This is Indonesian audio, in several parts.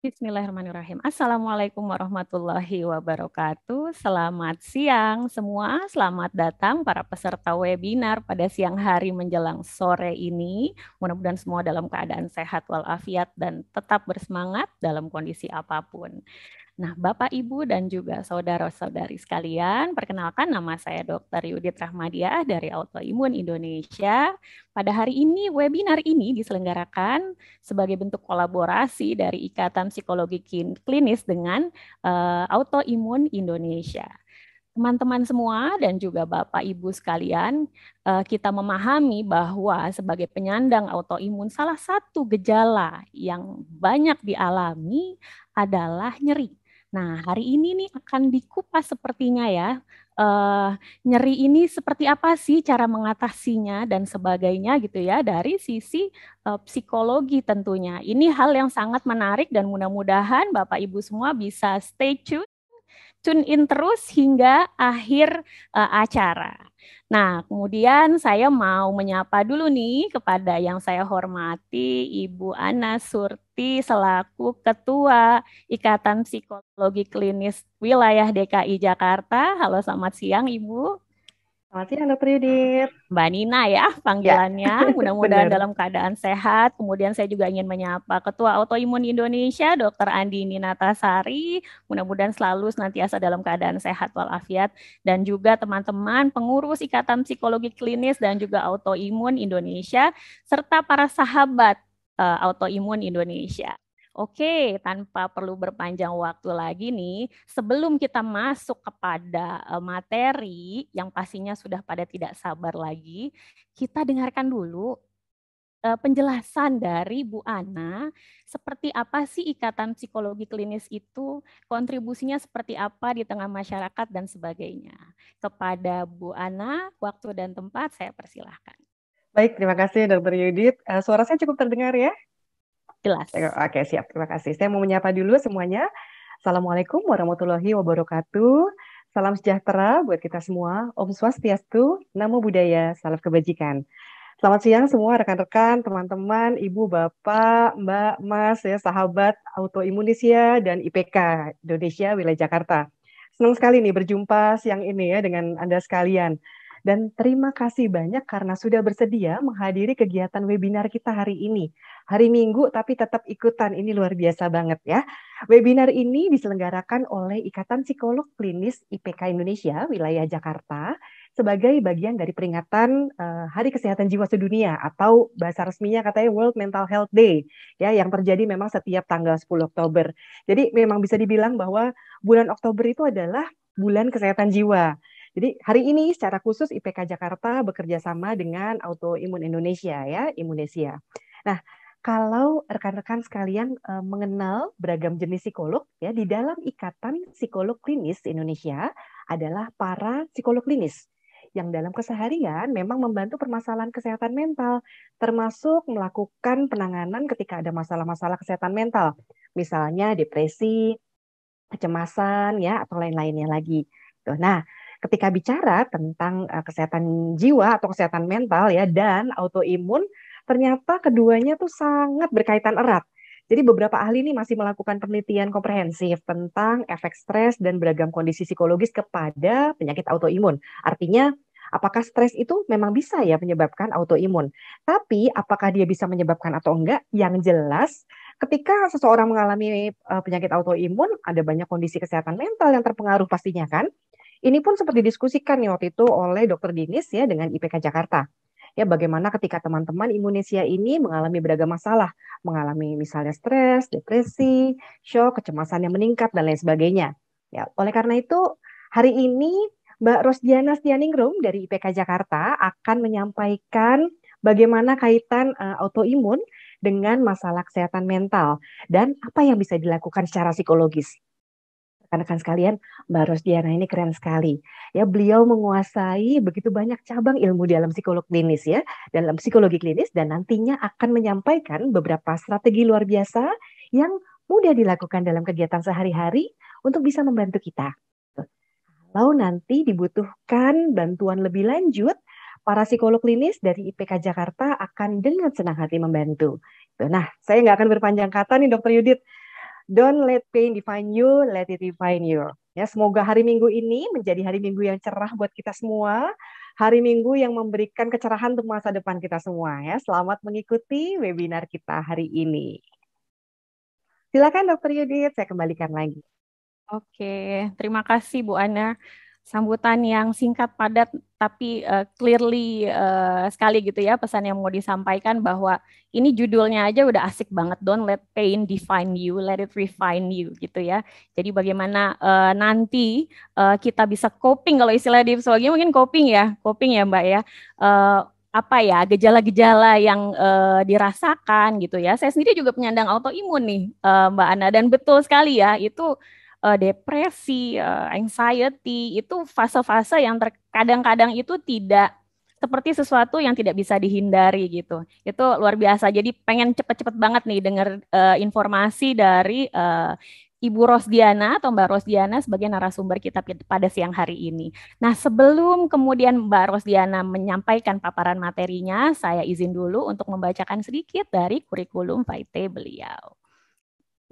Bismillahirrahmanirrahim. Assalamualaikum warahmatullahi wabarakatuh. Selamat siang semua. Selamat datang para peserta webinar pada siang hari menjelang sore ini. Mudah-mudahan semua dalam keadaan sehat walafiat dan tetap bersemangat dalam kondisi apapun. Nah, Bapak, Ibu, dan juga saudara-saudari sekalian, perkenalkan nama saya Dr. Yudit Rahmadiah dari Autoimun Indonesia. Pada hari ini, webinar ini diselenggarakan sebagai bentuk kolaborasi dari Ikatan Psikologi Klinis dengan Autoimun Indonesia. Teman-teman semua dan juga Bapak Ibu sekalian, kita memahami bahwa sebagai penyandang autoimun, salah satu gejala yang banyak dialami adalah nyeri. Nah, hari ini nih akan dikupas sepertinya ya, nyeri ini seperti apa sih cara mengatasinya dan sebagainya gitu ya, dari sisi psikologi tentunya. Ini hal yang sangat menarik dan mudah-mudahan Bapak Ibu semua bisa stay tune in terus hingga akhir acara. Nah, kemudian saya mau menyapa dulu nih kepada yang saya hormati Ibu Ana Surti selaku Ketua Ikatan Psikologi Klinis Wilayah DKI Jakarta. Halo, selamat siang Ibu. Selamat siang, Dokter Yudit. Mbak Nina ya Ya, panggilannya, mudah-mudahan benar. dalam keadaan sehat. Kemudian saya juga ingin menyapa Ketua Autoimun Indonesia, Dr. Andi Ninatasari, mudah-mudahan selalu senantiasa dalam keadaan sehat walafiat. Dan juga teman-teman pengurus Ikatan Psikologi Klinis dan juga Autoimun Indonesia, serta para sahabat Autoimun Indonesia. Oke, tanpa perlu berpanjang waktu lagi nih, sebelum kita masuk kepada materi yang pastinya sudah pada tidak sabar lagi, kita dengarkan dulu penjelasan dari Bu Ana, seperti apa sih Ikatan Psikologi Klinis itu, kontribusinya seperti apa di tengah masyarakat dan sebagainya. Kepada Bu Ana, waktu dan tempat saya persilahkan. Baik, terima kasih Dokter Yudit. Suara saya cukup terdengar ya? Jelas. Oke, siap. Terima kasih. Saya mau menyapa dulu semuanya. Assalamualaikum warahmatullahi wabarakatuh. Salam sejahtera buat kita semua. Om Swastiastu, Namo Buddhaya, salam kebajikan. Selamat siang semua rekan-rekan, teman-teman, ibu, bapak, mbak, mas, ya, sahabat Autoimunisia dan IPK Indonesia Wilayah Jakarta. Senang sekali nih berjumpa siang ini ya dengan Anda sekalian. Dan terima kasih banyak karena sudah bersedia menghadiri kegiatan webinar kita hari ini. Hari Minggu tapi tetap ikutan, ini luar biasa banget ya. Webinar ini diselenggarakan oleh Ikatan Psikolog Klinis IPK Indonesia Wilayah Jakarta sebagai bagian dari peringatan Hari Kesehatan Jiwa Sedunia atau bahasa resminya katanya World Mental Health Day ya, yang terjadi memang setiap tanggal 10 Oktober. Jadi memang bisa dibilang bahwa bulan Oktober itu adalah bulan kesehatan jiwa. Jadi hari ini secara khusus IPK Jakarta bekerja sama dengan Autoimun Indonesia ya, Imunesia. Nah, kalau rekan-rekan sekalian mengenal beragam jenis psikolog ya, di dalam Ikatan Psikolog Klinis Indonesia adalah para psikolog klinis yang dalam keseharian memang membantu permasalahan kesehatan mental, termasuk melakukan penanganan ketika ada masalah-masalah kesehatan mental, misalnya depresi, kecemasan ya, atau lain-lainnya lagi. Tuh. Nah, ketika bicara tentang kesehatan jiwa atau kesehatan mental ya dan autoimun, ternyata keduanya tuh sangat berkaitan erat. Jadi beberapa ahli ini masih melakukan penelitian komprehensif tentang efek stres dan beragam kondisi psikologis kepada penyakit autoimun. Artinya, apakah stres itu memang bisa ya menyebabkan autoimun? Tapi apakah dia bisa menyebabkan atau enggak? Yang jelas, ketika seseorang mengalami penyakit autoimun, ada banyak kondisi kesehatan mental yang terpengaruh pastinya kan? Ini pun sempat didiskusikan nih waktu itu oleh Dr. Dinis ya dengan IPK Jakarta. Ya, bagaimana ketika teman-teman Indonesia ini mengalami beragam masalah, mengalami misalnya stres, depresi, shock, kecemasan yang meningkat dan lain sebagainya. Ya, oleh karena itu hari ini Mbak Rosdiana Stianingrum dari IPK Jakarta akan menyampaikan bagaimana kaitan autoimun dengan masalah kesehatan mental dan apa yang bisa dilakukan secara psikologis. Rekan-rekan sekalian, Mbak Rosdiana ini keren sekali. Ya, beliau menguasai begitu banyak cabang ilmu dalam psikolog klinis ya, dalam psikologi klinis dan nantinya akan menyampaikan beberapa strategi luar biasa yang mudah dilakukan dalam kegiatan sehari-hari untuk bisa membantu kita. Kalau nanti dibutuhkan bantuan lebih lanjut, para psikolog klinis dari IPK Jakarta akan dengan senang hati membantu. Nah, saya nggak akan berpanjang kata nih, Dokter Yudit. Don't let pain define you, let it define you. Ya, semoga hari Minggu ini menjadi hari Minggu yang cerah buat kita semua. Hari Minggu yang memberikan kecerahan untuk masa depan kita semua ya. Selamat mengikuti webinar kita hari ini. Silakan Dokter Yudit, saya kembalikan lagi. Oke, terima kasih Bu Ana. Sambutan yang singkat, padat, tapi clearly sekali gitu ya pesan yang mau disampaikan bahwa ini judulnya aja udah asik banget. Don't let pain define you, let it refine you gitu ya. Jadi bagaimana nanti kita bisa coping, kalau istilah di psikologi mungkin coping ya Mbak ya. Apa ya gejala-gejala yang dirasakan gitu ya. Saya sendiri juga penyandang autoimun nih Mbak Ana, dan betul sekali ya itu depresi, anxiety, itu fase-fase yang kadang-kadang itu tidak seperti sesuatu yang tidak bisa dihindari gitu. Itu luar biasa. Jadi pengen cepet-cepet banget nih dengar informasi dari Ibu Rosdiana atau Mbak Rosdiana sebagai narasumber kita pada siang hari ini. Nah, sebelum kemudian Mbak Rosdiana menyampaikan paparan materinya, saya izin dulu untuk membacakan sedikit dari kurikulum vitae beliau.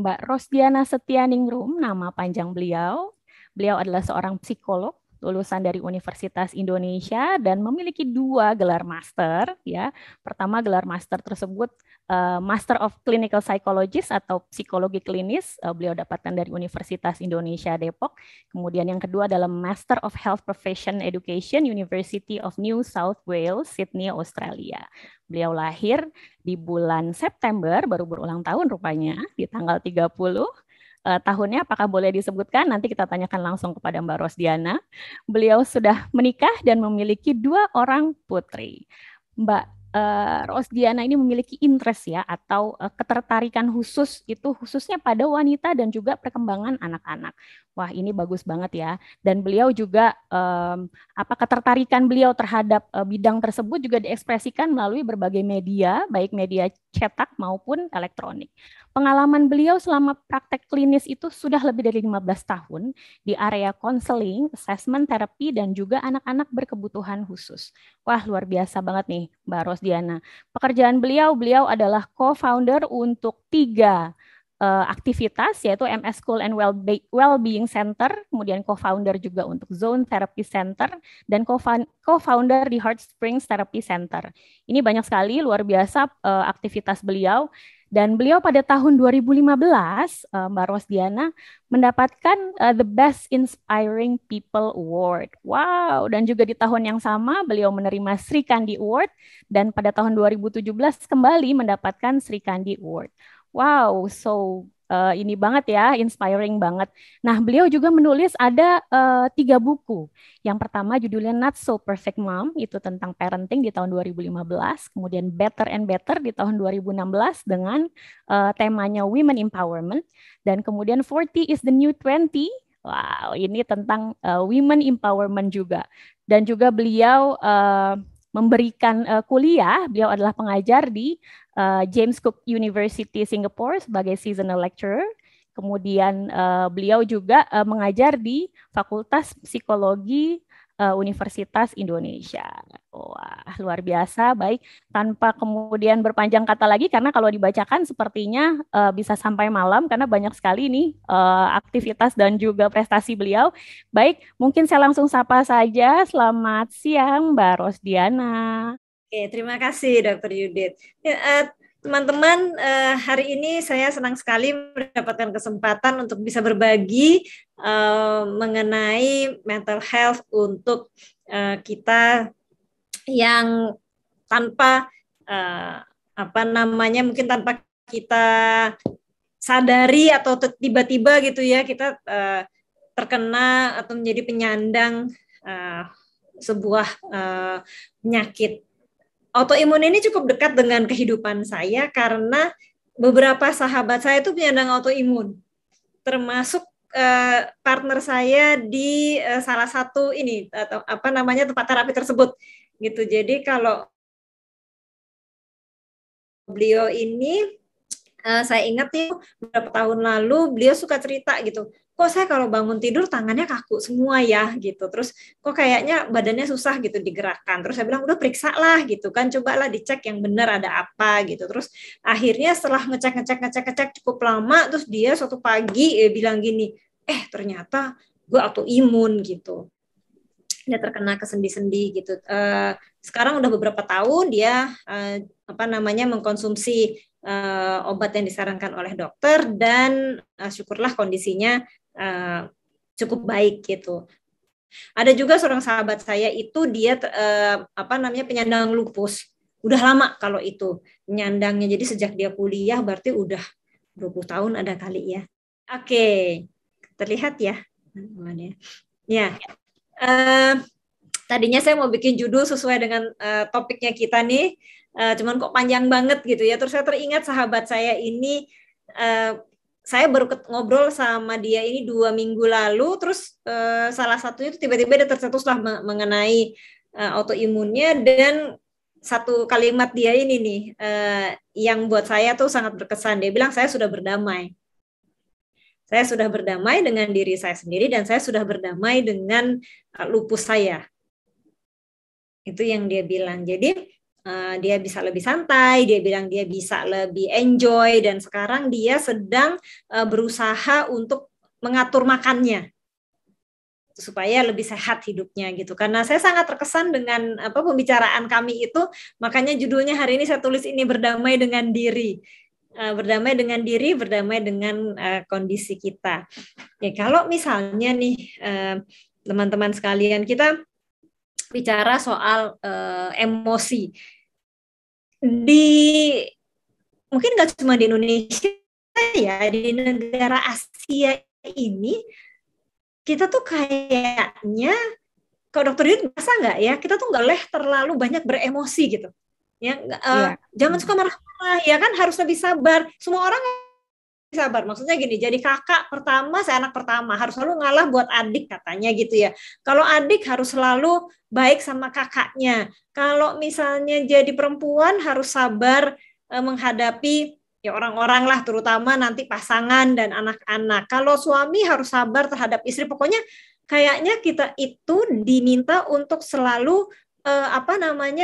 Mbak Rosdiana Setianingrum, nama panjang beliau. Beliau adalah seorang psikolog lulusan dari Universitas Indonesia dan memiliki 2 gelar master ya. Pertama gelar master tersebut Master of Clinical Psychologist atau psikologi klinis, beliau dapatkan dari Universitas Indonesia Depok. Kemudian yang kedua adalah Master of Health Profession Education University of New South Wales, Sydney, Australia. Beliau lahir di bulan September, baru berulang tahun rupanya, di tanggal 30. Tahunnya apakah boleh disebutkan? Nanti kita tanyakan langsung kepada Mbak Rosdiana. Beliau sudah menikah dan memiliki 2 orang putri. Mbak Rosdiana ini memiliki interest ya atau ketertarikan khusus itu khususnya pada wanita dan juga perkembangan anak-anak. Wah, ini bagus banget ya. Dan beliau juga ketertarikan beliau terhadap bidang tersebut juga diekspresikan melalui berbagai media, baik media cetak maupun elektronik. Pengalaman beliau selama praktek klinis itu sudah lebih dari 15 tahun di area konseling, assessment terapi, dan juga anak-anak berkebutuhan khusus. Wah, luar biasa banget nih Mbak Rosdiana. Pekerjaan beliau adalah co-founder untuk 3 aktivitas, yaitu MS School and Wellbeing Center, kemudian co-founder juga untuk Zone Therapy Center, dan co-founder di Heart Springs Therapy Center. Ini banyak sekali, luar biasa aktivitas beliau. Dan beliau pada tahun 2015, Mbak Rosdiana, mendapatkan The Best Inspiring People Award. Wow, dan juga di tahun yang sama beliau menerima Sri Kandi Award, dan pada tahun 2017 kembali mendapatkan Sri Kandi Award. Wow, so ini banget ya, inspiring banget. Nah, beliau juga menulis ada 3 buku. Yang pertama judulnya Not So Perfect Mom, itu tentang parenting di tahun 2015. Kemudian Better and Better di tahun 2016 dengan temanya Women Empowerment. Dan kemudian 40 is the New 20. Wow, ini tentang Women Empowerment juga. Dan juga beliau memberikan kuliah, beliau adalah pengajar di James Cook University Singapore sebagai seasonal lecturer. Kemudian beliau juga mengajar di Fakultas Psikologi Universitas Indonesia. Wah, luar biasa. Baik, tanpa kemudian berpanjang kata lagi, karena kalau dibacakan sepertinya bisa sampai malam, karena banyak sekali nih aktivitas dan juga prestasi beliau. Baik, mungkin saya langsung sapa saja. Selamat siang, Mbak Rosdiana. Oke, terima kasih Dr. Yudit. Teman-teman, hari ini saya senang sekali mendapatkan kesempatan untuk bisa berbagi mengenai mental health untuk kita yang tanpa mungkin tanpa kita sadari atau tiba-tiba gitu ya kita terkena atau menjadi penyandang sebuah penyakit autoimun ini cukup dekat dengan kehidupan saya karena beberapa sahabat saya itu penyandang autoimun, termasuk partner saya di salah satu ini atau apa namanya tempat terapi tersebut gitu. Jadi kalau beliau ini saya ingat nih beberapa tahun lalu beliau suka cerita gitu, kok saya kalau bangun tidur tangannya kaku semua ya gitu, terus kok kayaknya badannya susah gitu digerakkan. Terus saya bilang udah periksa lah gitu kan, cobalah dicek yang benar ada apa gitu. Terus akhirnya setelah ngecek cukup lama, terus dia suatu pagi bilang gini, ternyata gue autoimun gitu. Dia terkena ke sendi-sendi gitu. Sekarang udah beberapa tahun dia mengkonsumsi obat yang disarankan oleh dokter dan syukurlah kondisinya cukup baik gitu. Ada juga seorang sahabat saya itu dia penyandang lupus. Udah lama kalau itu penyandangnya. Jadi sejak dia kuliah berarti udah 20 tahun ada kali ya. Oke. Terlihat ya. Ya. Tadinya saya mau bikin judul sesuai dengan topiknya kita nih. Cuman kok panjang banget gitu ya. Terus saya teringat sahabat saya ini, saya baru ngobrol sama dia ini 2 minggu lalu, terus salah satunya itu tiba-tiba dia tercetuslah mengenai autoimunnya, dan satu kalimat dia ini nih yang buat saya tuh sangat berkesan. Dia bilang, saya sudah berdamai. Saya sudah berdamai dengan diri saya sendiri dan saya sudah berdamai dengan lupus saya. Itu yang dia bilang. Jadi dia bisa lebih santai, dia bilang dia bisa lebih enjoy, dan sekarang dia sedang berusaha untuk mengatur makannya supaya lebih sehat hidupnya gitu. Karena saya sangat terkesan dengan pembicaraan kami itu, makanya judulnya hari ini saya tulis ini, berdamai dengan diri. Berdamai dengan diri, berdamai dengan kondisi kita. Ya, kalau misalnya nih teman-teman sekalian, kita bicara soal emosi. Mungkin nggak cuma di Indonesia ya, di negara Asia ini, kita tuh kayaknya, kalau dokter Yud biasa nggak ya, kita tuh nggak boleh terlalu banyak beremosi gitu. Ya, jangan suka marah-marah, ya kan, harus lebih sabar. Semua orang sabar, maksudnya gini, jadi kakak pertama, saya anak pertama, harus selalu ngalah buat adik katanya gitu ya. Kalau adik harus selalu baik sama kakaknya. Kalau misalnya jadi perempuan harus sabar menghadapi ya orang-orang lah, terutama nanti pasangan dan anak-anak. Kalau suami harus sabar terhadap istri. Pokoknya kayaknya kita itu diminta untuk selalu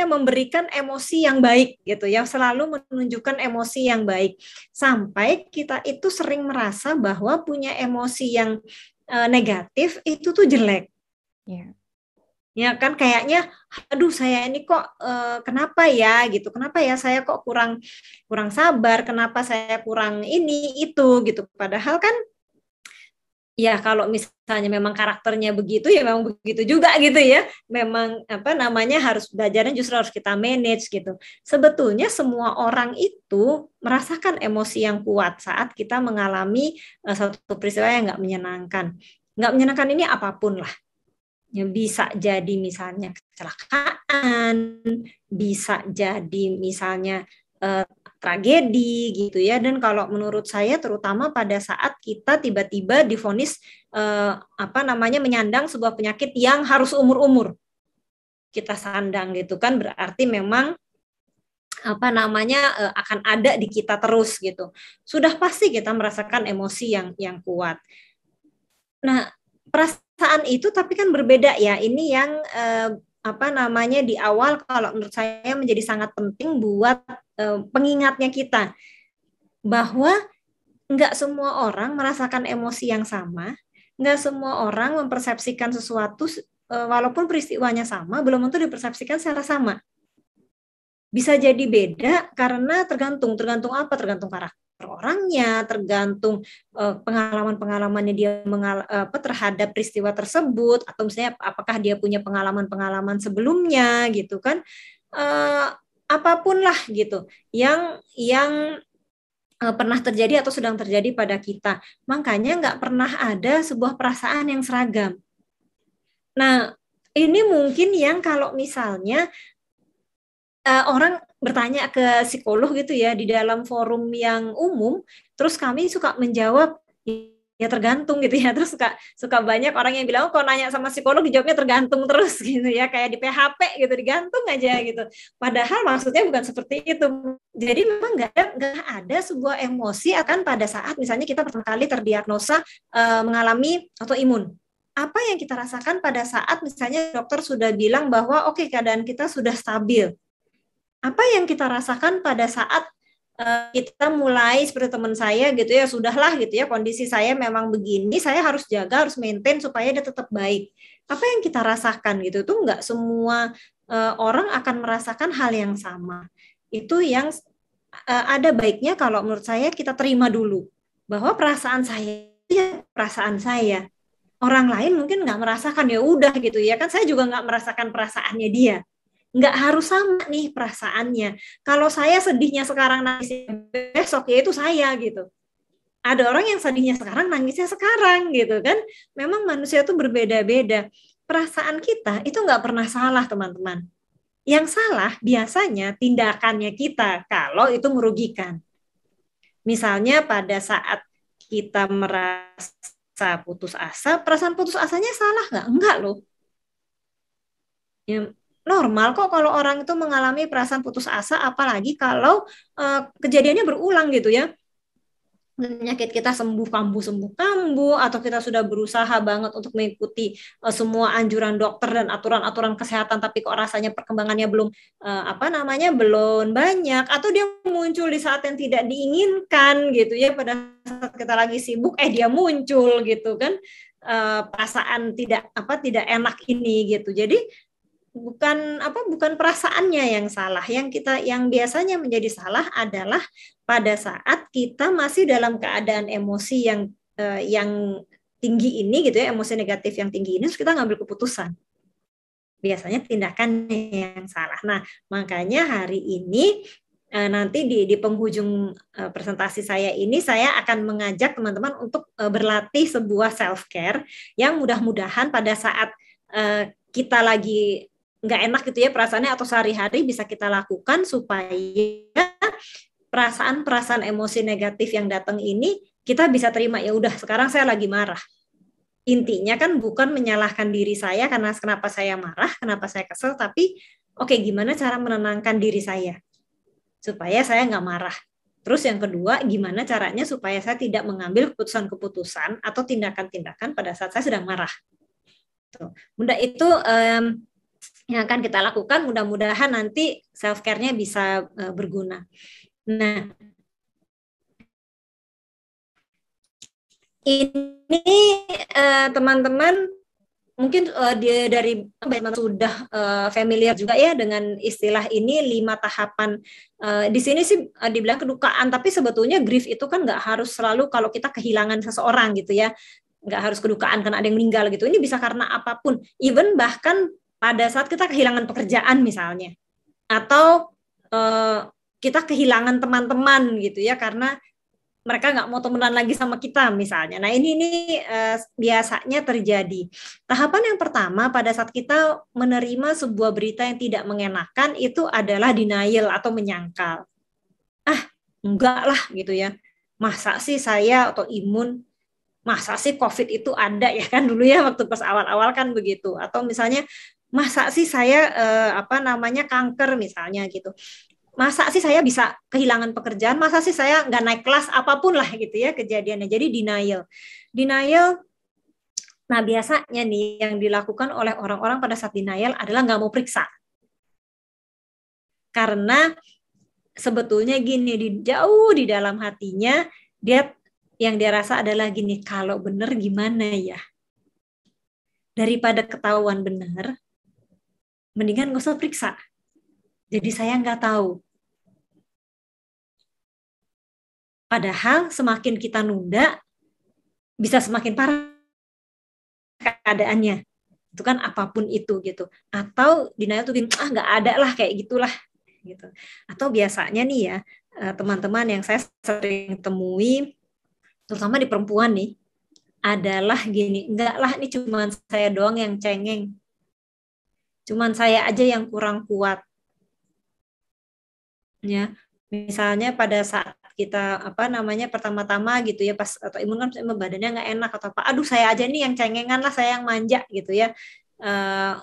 memberikan emosi yang baik gitu ya, selalu menunjukkan emosi yang baik, sampai kita itu sering merasa bahwa punya emosi yang negatif itu tuh jelek. Ya kan, kayaknya aduh saya ini kok kenapa ya gitu, kenapa ya saya kok kurang sabar, kenapa saya kurang ini itu gitu. Padahal kan ya kalau misalnya memang karakternya begitu ya memang begitu juga gitu ya. Memang harus belajarnya justru harus kita manage gitu. Sebetulnya semua orang itu merasakan emosi yang kuat saat kita mengalami satu peristiwa yang nggak menyenangkan. Nggak menyenangkan ini apapun lah. Ya, bisa jadi misalnya kecelakaan, bisa jadi misalnya tragedi gitu ya. Dan kalau menurut saya terutama pada saat kita tiba-tiba divonis menyandang sebuah penyakit yang harus umur-umur kita sandang gitu kan, berarti memang akan ada di kita terus gitu. Sudah pasti kita merasakan emosi yang kuat. Nah, perasaan itu tapi kan berbeda ya. Ini yang di awal kalau menurut saya menjadi sangat penting buat pengingatnya kita, bahwa nggak semua orang merasakan emosi yang sama, nggak semua orang mempersepsikan sesuatu walaupun peristiwanya sama, belum tentu dipersepsikan secara sama. Bisa jadi beda karena tergantung apa? Tergantung karakter orangnya, tergantung pengalaman-pengalamannya dia terhadap peristiwa tersebut, atau misalnya apakah dia punya pengalaman-pengalaman sebelumnya gitu kan, apapun lah gitu yang pernah terjadi atau sedang terjadi pada kita. Makanya nggak pernah ada sebuah perasaan yang seragam. Nah, ini mungkin yang kalau misalnya orang bertanya ke psikolog gitu ya di dalam forum yang umum, terus kami suka menjawab ya tergantung gitu ya. Terus suka banyak orang yang bilang, oh, kalau nanya sama psikolog dijawabnya tergantung terus gitu ya, kayak di PHP gitu, digantung aja gitu. Padahal maksudnya bukan seperti itu. Jadi memang nggak ada sebuah emosi akan pada saat misalnya kita pertama kali terdiagnosa mengalami autoimun. Apa yang kita rasakan pada saat misalnya dokter sudah bilang bahwa oke, keadaan kita sudah stabil. Apa yang kita rasakan pada saat kita mulai seperti teman saya gitu ya, sudahlah gitu ya, kondisi saya memang begini, saya harus jaga, harus maintain supaya dia tetap baik. Apa yang kita rasakan gitu, itu nggak semua orang akan merasakan hal yang sama. Itu yang ada baiknya kalau menurut saya kita terima dulu bahwa perasaan saya ya perasaan saya. Orang lain mungkin nggak merasakan, ya udah gitu ya kan, saya juga nggak merasakan perasaannya dia. Nggak harus sama nih perasaannya. Kalau saya sedihnya sekarang, nangisnya besok, ya itu saya gitu. Ada orang yang sedihnya sekarang, nangisnya sekarang gitu kan. Memang manusia itu berbeda-beda. Perasaan kita itu nggak pernah salah, teman-teman. Yang salah biasanya tindakannya kita kalau itu merugikan. Misalnya pada saat kita merasa putus asa, perasaan putus asanya salah nggak? Enggak loh. Ya, normal kok kalau orang itu mengalami perasaan putus asa, apalagi kalau kejadiannya berulang gitu ya. Penyakit kita sembuh kambuh, atau kita sudah berusaha banget untuk mengikuti semua anjuran dokter dan aturan-aturan kesehatan, tapi kok rasanya perkembangannya belum belum banyak, atau dia muncul di saat yang tidak diinginkan gitu ya, pada saat kita lagi sibuk dia muncul gitu kan, perasaan tidak enak ini gitu. Jadi bukan perasaannya yang salah. Yang biasanya menjadi salah adalah pada saat kita masih dalam keadaan emosi yang tinggi ini gitu ya, emosi negatif yang tinggi ini, terus kita ngambil keputusan. Biasanya tindakannya yang salah. Nah, makanya hari ini nanti di penghujung presentasi saya ini, saya akan mengajak teman-teman untuk berlatih sebuah self care yang mudah-mudahan pada saat kita lagi nggak enak gitu ya perasaannya, atau sehari-hari bisa kita lakukan supaya perasaan-perasaan emosi negatif yang datang ini kita bisa terima. Ya udah, sekarang saya lagi marah. Intinya kan bukan menyalahkan diri saya karena kenapa saya marah, kenapa saya kesel, tapi gimana cara menenangkan diri saya supaya saya nggak marah. Terus yang kedua, gimana caranya supaya saya tidak mengambil keputusan-keputusan atau tindakan-tindakan pada saat saya sedang marah. Tuh. Mudah itu yang akan kita lakukan, mudah-mudahan nanti self care-nya bisa berguna. Nah, ini teman-teman mungkin dari sudah familiar juga ya dengan istilah ini, 5 tahapan. Di sini sih dibilang kedukaan, tapi sebetulnya grief itu kan nggak harus selalu kalau kita kehilangan seseorang gitu ya, nggak harus kedukaan karena ada yang meninggal gitu. Ini bisa karena apapun, even bahkan pada saat kita kehilangan pekerjaan misalnya, atau kita kehilangan teman-teman gitu ya karena mereka nggak mau temenan lagi sama kita misalnya. Nah ini biasanya terjadi. Tahapan yang pertama pada saat kita menerima sebuah berita yang tidak mengenakan itu adalah denial atau menyangkal. Enggak lah gitu ya. Masa sih saya autoimun? Masa sih COVID itu ada ya kan dulu ya waktu pas awal-awal kan begitu. Atau misalnya masa sih saya kanker misalnya gitu. Masa sih saya bisa kehilangan pekerjaan, masa sih saya nggak naik kelas, apapun lah gitu ya kejadiannya. Jadi denial. Nah biasanya nih yang dilakukan oleh orang-orang pada saat denial adalah nggak mau periksa. Karena sebetulnya gini, jauh di dalam hatinya, yang dia rasa adalah gini, kalau benar gimana ya? Daripada ketahuan benar, mendingan nggak usah periksa. Jadi saya nggak tahu. Padahal semakin kita nunda, bisa semakin parah keadaannya. Itu kan apapun itu gitu. Atau denial tuh nggak ada lah kayak gitulah gitu. Atau biasanya nih ya teman-teman yang saya sering temui, terutama di perempuan nih, adalah gini, enggak lah ini cuma saya doang yang cengeng. Cuman saya aja yang kurang kuat. Ya, misalnya pada saat kita pertama-tama gitu ya, pas atau imun kan badannya nggak enak atau apa, aduh saya aja nih yang cengengan lah, saya yang manja gitu ya.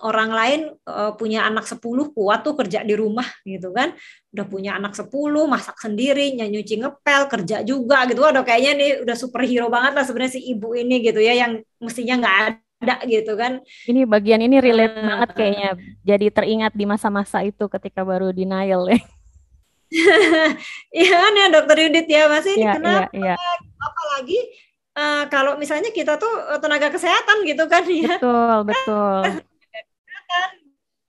Orang lain punya anak 10 kuat tuh kerja di rumah gitu kan, udah punya anak 10 masak sendiri, nyuci ngepel, kerja juga gitu. Waduh, kayaknya nih udah superhero banget lah sebenarnya si ibu ini gitu ya, yang mestinya nggak ada gitu kan. Ini bagian ini relate banget uh, kayaknya. Jadi teringat di masa-masa itu ketika baru denial ya. Iya kan ya Dokter Yudit ya, Mas, ini Iya, iya, kenapa? iya. Apalagi kalau misalnya kita tuh tenaga kesehatan gitu kan ya. Betul, betul.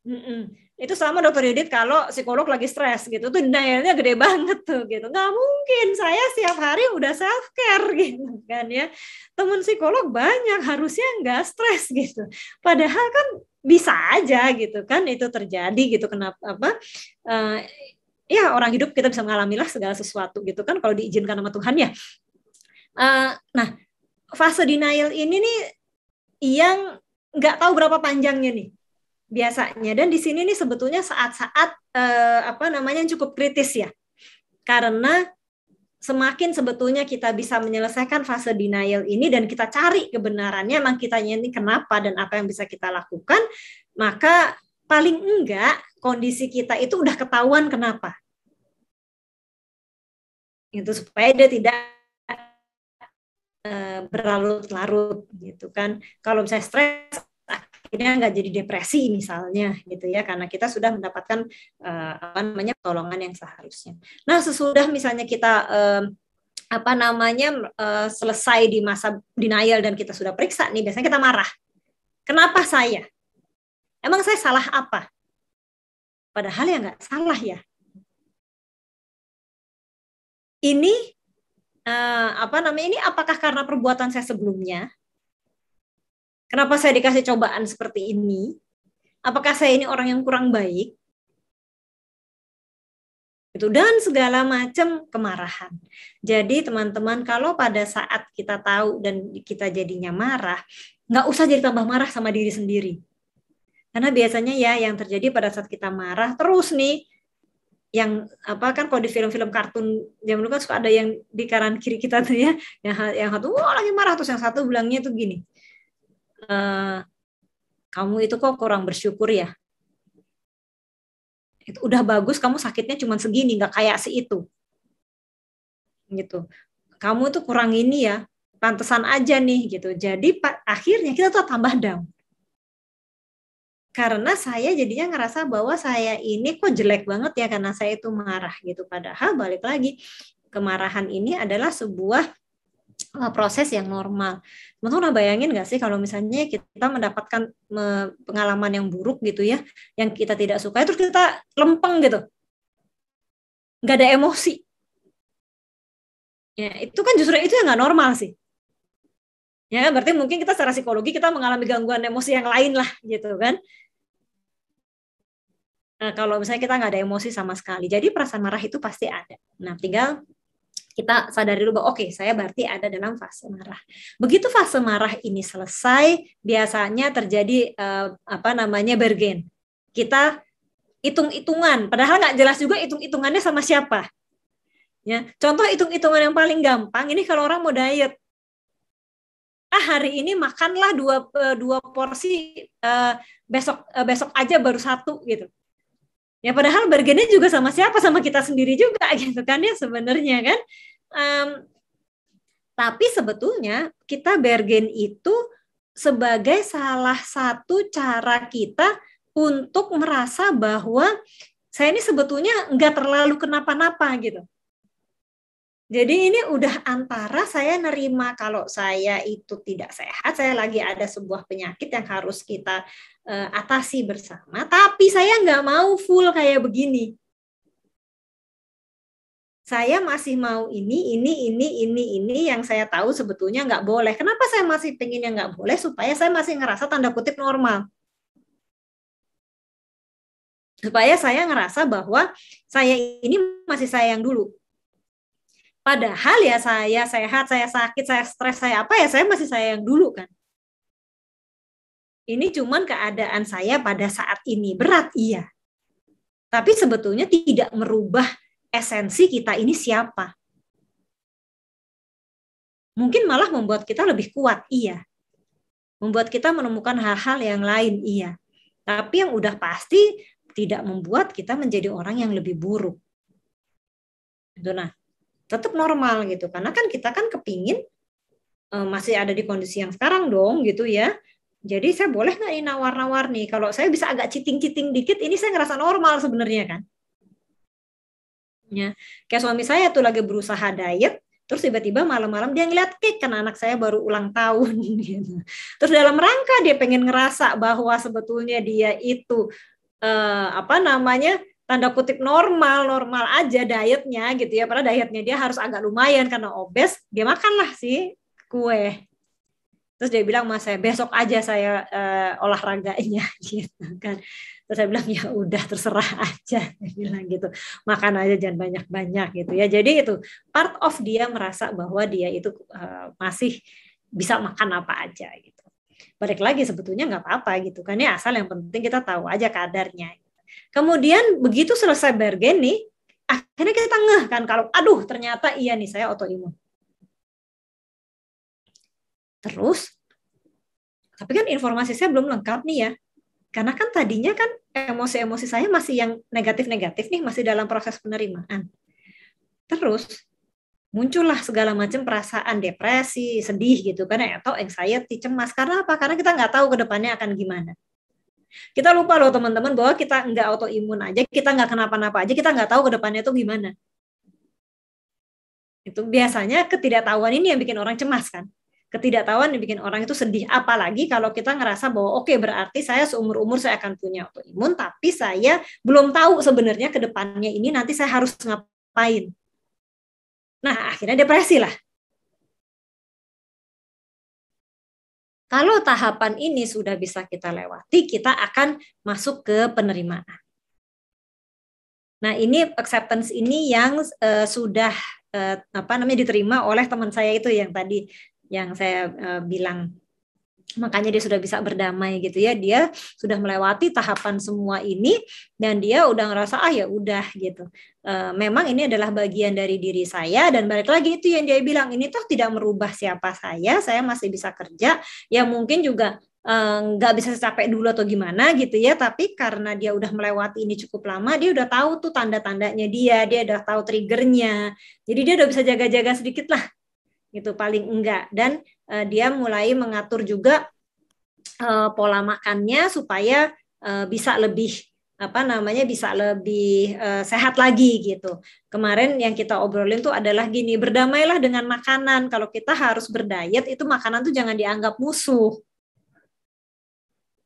Mm-mm. Itu sama Dokter Yudit kalau psikolog lagi stres gitu tuh denialnya gede banget tuh gitu. Nggak mungkin, saya setiap hari udah self care gitu kan ya. Temen psikolog banyak, harusnya nggak stres gitu. Padahal kan bisa aja gitu kan itu terjadi gitu. Kenapa uh, ya orang hidup kita bisa mengalami lah segala sesuatu gitu kan kalau diizinkan sama Tuhan ya. Nah, fase denial ini nih yang nggak tahu berapa panjangnya nih biasanya, dan di sini nih sebetulnya saat-saat yang cukup kritis ya, karena semakin sebetulnya kita bisa menyelesaikan fase denial ini dan kita cari kebenarannya emang kitanya ini kenapa dan apa yang bisa kita lakukan, maka paling enggak kondisi kita itu udah ketahuan kenapa itu, supaya dia tidak berlarut-larut gitu kan. Kalau misalnya stres akhirnya nggak jadi depresi misalnya gitu ya, karena kita sudah mendapatkan pertolongan yang seharusnya. Nah, sesudah misalnya kita selesai di masa denial dan kita sudah periksa nih, biasanya kita marah. Kenapa saya? Emang saya salah apa? Padahal ya nggak salah ya. Ini ini apakah karena perbuatan saya sebelumnya? Kenapa saya dikasih cobaan seperti ini? Apakah saya ini orang yang kurang baik? Itu dan segala macam kemarahan. Jadi teman-teman, kalau pada saat kita tahu dan kita jadinya marah, nggak usah jadi tambah marah sama diri sendiri. Karena biasanya ya yang terjadi pada saat kita marah terus nih, yang kan kalau di film-film kartun zaman dulu kan suka ada yang di kanan kiri kita tuh ya, yang satu lagi marah, terus yang satu bilangnya tuh gini, kamu itu kok kurang bersyukur ya, itu udah bagus kamu sakitnya cuma segini, nggak kayak si itu gitu, kamu tuh kurang ini ya, pantesan aja nih gitu. Jadi akhirnya kita tuh tambah down karena saya jadinya ngerasa bahwa saya ini kok jelek banget ya karena saya itu marah gitu. Padahal balik lagi, kemarahan ini adalah sebuah proses yang normal. Teman-teman bayangin nggak sih kalau misalnya kita mendapatkan pengalaman yang buruk gitu ya, yang kita tidak suka, terus kita lempeng gitu, nggak ada emosi. Ya, itu kan justru itu yang nggak normal sih. Ya, berarti mungkin kita secara psikologi kita mengalami gangguan emosi yang lain lah gitu kan. Nah, kalau misalnya kita nggak ada emosi sama sekali, jadi perasaan marah itu pasti ada. Nah, tinggal kita sadari dulu bahwa oke, saya berarti ada dalam fase marah. Begitu fase marah ini selesai, biasanya terjadi bergen. Kita hitung-hitungan, padahal nggak jelas juga hitung-hitungannya sama siapa. Ya, contoh hitung-hitungan yang paling gampang ini kalau orang mau diet. Hari ini makanlah dua porsi, besok aja baru satu gitu. Ya padahal bargainnya juga sama siapa, sama kita sendiri juga gitu kan ya sebenarnya kan. Tapi sebetulnya kita bargain itu sebagai salah satu cara kita untuk merasa bahwa saya ini sebetulnya nggak terlalu kenapa-napa gitu. Jadi ini udah antara saya nerima kalau saya itu tidak sehat, saya lagi ada sebuah penyakit yang harus kita atasi bersama, tapi saya nggak mau full kayak begini. Saya masih mau ini yang saya tahu sebetulnya nggak boleh. Kenapa saya masih pengen yang nggak boleh? Supaya saya masih ngerasa tanda kutip normal. Supaya saya ngerasa bahwa saya ini masih sayang dulu. Padahal ya saya sehat, saya sakit, saya stres, saya apa ya, saya masih sayang dulu kan. Ini cuman keadaan saya pada saat ini berat, iya. Tapi sebetulnya tidak merubah esensi kita ini siapa. Mungkin malah membuat kita lebih kuat, iya. Membuat kita menemukan hal-hal yang lain, iya. Tapi yang udah pasti tidak membuat kita menjadi orang yang lebih buruk. Gitu. Nah, tetap normal gitu. Karena kan kita kan kepingin masih ada di kondisi yang sekarang dong gitu ya. Jadi saya boleh nggak ini nawar-nawar nih? Kalau saya bisa agak citing-citing dikit, ini saya ngerasa normal sebenarnya kan. Ya, kayak suami saya tuh lagi berusaha diet, terus tiba-tiba malam-malam dia ngeliat cake karena anak saya baru ulang tahun gitu. Terus dalam rangka dia pengen ngerasa bahwa sebetulnya dia itu tanda kutip normal aja dietnya gitu ya. Padahal dietnya dia harus agak lumayan karena obes, dia makanlah sih kue. Terus dia bilang, "Mas, saya besok aja saya olahraganya," gitu kan. Terus saya bilang, ya udah terserah aja, saya bilang gitu, makan aja jangan banyak-banyak gitu ya. Jadi itu part of dia merasa bahwa dia itu masih bisa makan apa aja gitu. Balik lagi sebetulnya nggak apa-apa gitu kan ya, asal yang penting kita tahu aja kadarnya. Kemudian begitu selesai bargain nih, akhirnya kita ngeh kan kalau aduh ternyata iya nih saya autoimun. Terus, tapi kan informasi saya belum lengkap nih ya. Karena kan tadinya kan emosi-emosi saya masih yang negatif-negatif nih, masih dalam proses penerimaan. Terus muncullah segala macam perasaan depresi, sedih gitu kan, atau anxiety, cemas. Karena apa? Karena kita nggak tahu ke depannya akan gimana. Kita lupa loh teman-teman bahwa kita nggak autoimun aja, kita nggak kenapa-napa aja, kita nggak tahu ke depannya itu gimana. Itu biasanya ketidaktahuan ini yang bikin orang cemas kan. Ketidaktahuan yang bikin orang itu sedih, apalagi kalau kita ngerasa bahwa oke, berarti saya seumur-umur saya akan punya autoimun, tapi saya belum tahu sebenarnya ke depannya ini nanti saya harus ngapain. Nah, akhirnya depresi lah. Kalau tahapan ini sudah bisa kita lewati, kita akan masuk ke penerimaan. Nah, ini acceptance ini yang sudah diterima oleh teman saya itu yang tadi yang saya bilang, makanya dia sudah bisa berdamai gitu ya, dia sudah melewati tahapan semua ini dan dia udah ngerasa ya udah gitu, memang ini adalah bagian dari diri saya, dan balik lagi itu yang dia bilang, ini tuh tidak merubah siapa saya masih bisa kerja, ya mungkin juga nggak bisa capek dulu atau gimana gitu ya, tapi karena dia udah melewati ini cukup lama, dia udah tahu tuh tanda-tandanya, dia udah tahu triggernya, jadi dia udah bisa jaga-jaga sedikit lah gitu paling enggak, dan dia mulai mengatur juga pola makannya supaya bisa lebih bisa lebih sehat lagi gitu. Kemarin yang kita obrolin tuh adalah gini, berdamailah dengan makanan. Kalau kita harus berdiet itu makanan tuh jangan dianggap musuh.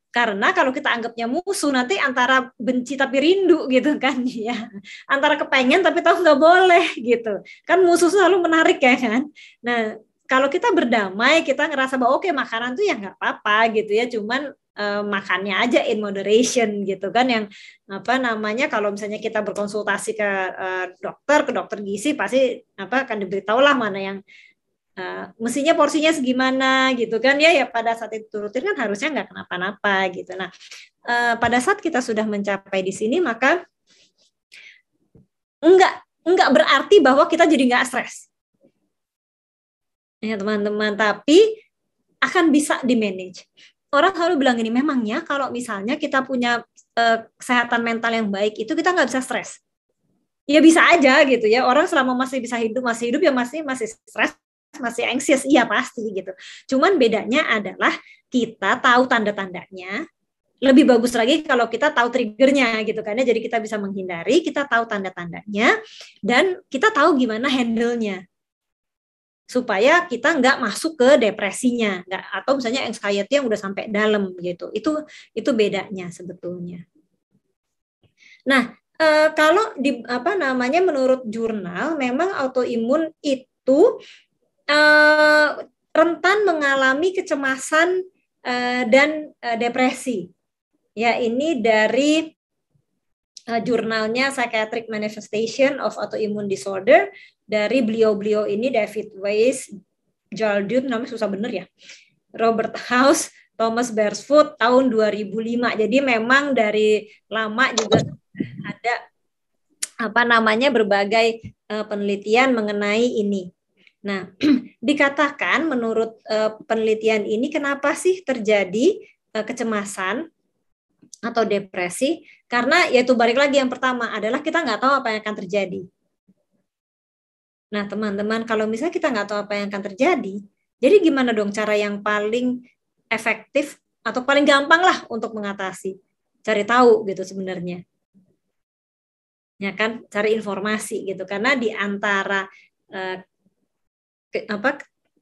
Karena kalau kita anggapnya musuh, nanti antara benci tapi rindu gitu kan ya, antara kepengen tapi tahu nggak boleh gitu kan, musuh selalu menarik ya kan. Nah kalau kita berdamai, kita ngerasa bahwa oke, makanan tuh ya nggak apa-apa gitu ya, cuman makannya aja in moderation gitu kan, yang kalau misalnya kita berkonsultasi ke dokter gizi pasti akan diberitahu lah mana yang mestinya porsinya segimana gitu kan ya, pada saat itu rutin kan harusnya nggak kenapa-napa gitu. Nah pada saat kita sudah mencapai di sini, maka enggak berarti bahwa kita jadi nggak stres ya teman-teman, tapi akan bisa di manage. Orang selalu bilang ini, memangnya kalau misalnya kita punya kesehatan mental yang baik itu kita nggak bisa stres? Ya bisa aja gitu ya, orang selama masih bisa hidup ya masih stres, masih anxious, iya pasti gitu. Cuman bedanya adalah kita tahu tanda-tandanya. Lebih bagus lagi kalau kita tahu triggernya gitu kan ya. Jadi kita bisa menghindari, kita tahu tanda-tandanya, dan kita tahu gimana handle-nya. Supaya kita nggak masuk ke depresinya, atau misalnya anxiety yang udah sampai dalam gitu. Itu bedanya sebetulnya. Nah, kalau menurut jurnal, memang autoimun itu rentan mengalami kecemasan dan depresi. Ya, ini dari jurnalnya Psychiatric Manifestation of Autoimmune Disorder, dari beliau ini David Weiss, Jaldun, namanya susah bener ya, Robert House, Thomas Beresford tahun 2005. Jadi memang dari lama juga ada berbagai penelitian mengenai ini. Nah, dikatakan menurut penelitian ini kenapa sih terjadi kecemasan atau depresi? Karena yaitu balik lagi yang pertama adalah kita nggak tahu apa yang akan terjadi. Nah, teman-teman, kalau misalnya kita nggak tahu apa yang akan terjadi, jadi gimana dong cara yang paling efektif atau paling gampang lah untuk mengatasi? Cari tahu gitu sebenarnya. Ya kan, cari informasi gitu. Karena di antara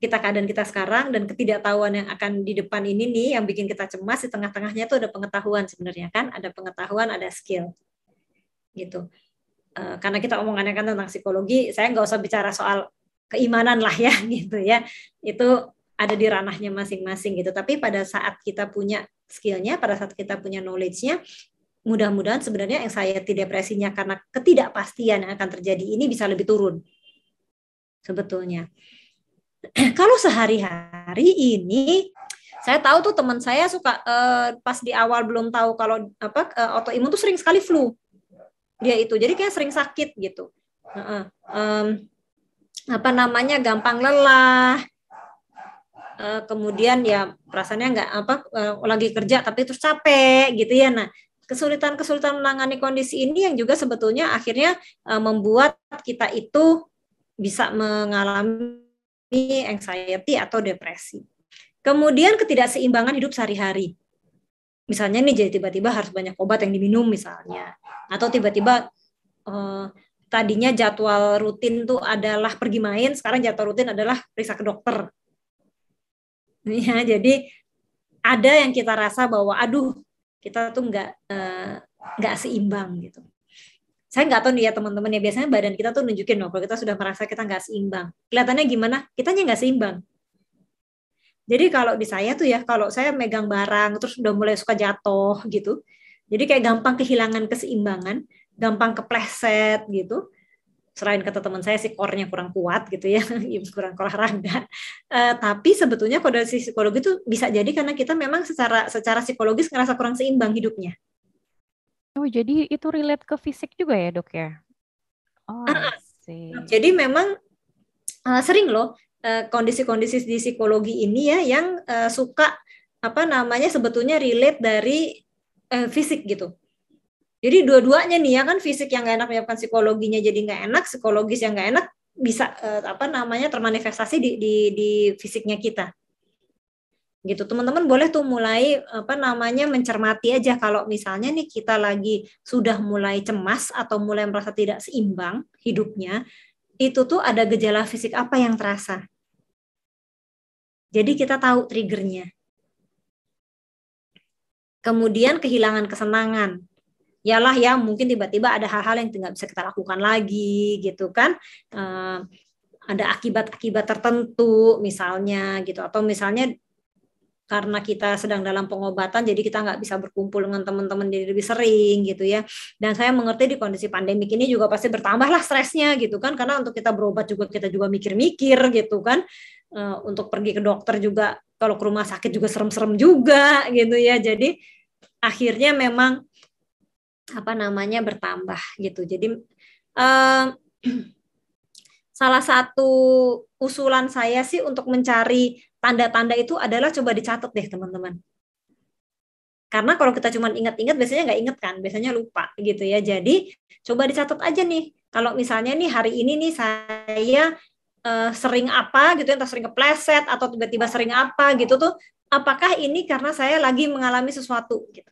keadaan kita sekarang dan ketidaktahuan yang akan di depan ini nih yang bikin kita cemas, di tengah-tengahnya tuh ada pengetahuan sebenarnya kan, ada pengetahuan, ada skill gitu. Karena kita omongannya kan tentang psikologi, saya nggak usah bicara soal keimanan lah ya gitu ya, itu ada di ranahnya masing-masing gitu. Tapi pada saat kita punya skillnya, pada saat kita punya knowledge-nya, mudah-mudahan sebenarnya anxiety depresinya karena ketidakpastian yang akan terjadi ini bisa lebih turun sebetulnya. Kalau sehari-hari ini, saya tahu tuh teman saya suka pas di awal belum tahu kalau autoimun tuh sering sekali flu dia itu, jadi kayak sering sakit gitu, gampang lelah, kemudian ya perasaannya nggak lagi kerja tapi terus capek gitu ya. Nah, kesulitan menangani kondisi ini yang juga sebetulnya akhirnya membuat kita itu bisa mengalami anxiety atau depresi. Kemudian ketidakseimbangan hidup sehari-hari. Misalnya nih jadi tiba-tiba harus banyak obat yang diminum misalnya. Atau tiba-tiba tadinya jadwal rutin tuh adalah pergi main, sekarang jadwal rutin adalah periksa ke dokter. Ya, jadi ada yang kita rasa bahwa aduh kita tuh nggak seimbang gitu. Saya nggak tahu nih ya teman-teman ya, biasanya badan kita tuh nunjukin loh kalau kita sudah merasa kita nggak seimbang. Kelihatannya gimana? Kitanya nggak seimbang. Jadi kalau di saya tuh ya, kalau saya megang barang terus udah mulai suka jatuh gitu, jadi kayak gampang kehilangan keseimbangan, gampang kepleset gitu. Selain kata teman saya sih core-nya kurang kuat gitu ya, kurang olahraga. Tapi sebetulnya kode psikologi itu bisa jadi karena kita memang secara psikologis ngerasa kurang seimbang hidupnya. Oh, jadi itu relate ke fisik juga ya, Dok ya? Oh, I see. Jadi memang sering loh kondisi-kondisi di psikologi ini ya yang suka sebetulnya relate dari fisik gitu. Jadi dua-duanya nih ya kan, fisik yang nggak enak menyebabkan psikologinya jadi nggak enak, psikologis yang nggak enak bisa termanifestasi di fisiknya kita. Gitu teman-teman boleh tuh mulai mencermati aja kalau misalnya nih kita lagi sudah mulai cemas atau mulai merasa tidak seimbang hidupnya, itu tuh ada gejala fisik apa yang terasa. Jadi kita tahu triggernya. Kemudian kehilangan kesenangan. Yalah ya mungkin tiba-tiba ada hal-hal yang tidak bisa kita lakukan lagi gitu kan. Ada akibat-akibat tertentu misalnya gitu. Atau misalnya karena kita sedang dalam pengobatan jadi kita nggak bisa berkumpul dengan teman-teman jadi lebih sering gitu ya. Dan saya mengerti di kondisi pandemik ini juga pasti bertambahlah stresnya gitu kan, karena untuk kita berobat juga kita juga mikir-mikir gitu kan, untuk pergi ke dokter juga kalau ke rumah sakit juga serem-serem juga gitu ya. Jadi akhirnya memang bertambah gitu. Jadi salah satu usulan saya sih untuk mencari tanda-tanda itu adalah coba dicatat deh teman-teman. Karena kalau kita cuma ingat-ingat biasanya nggak inget kan, biasanya lupa gitu ya. Jadi coba dicatat aja nih. Kalau misalnya nih hari ini nih saya sering apa gitu, entah sering kepleset atau tiba-tiba sering apa gitu tuh, apakah ini karena saya lagi mengalami sesuatu gitu.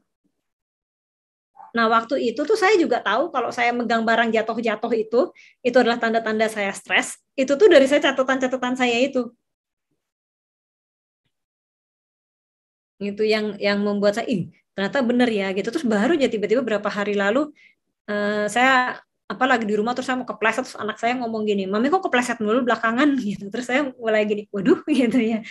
Nah, waktu itu tuh saya juga tahu kalau saya megang barang jatuh-jatuh itu adalah tanda-tanda saya stres. Itu tuh dari saya catatan-catatan saya itu. Gitu yang membuat saya ternyata benar ya gitu. Terus baru aja tiba-tiba berapa hari lalu saya lagi di rumah terus saya mau kepleset, terus anak saya ngomong gini, "Mami kok kepleset mulu belakangan?" gitu. Terus saya mulai gini, waduh gitu ya.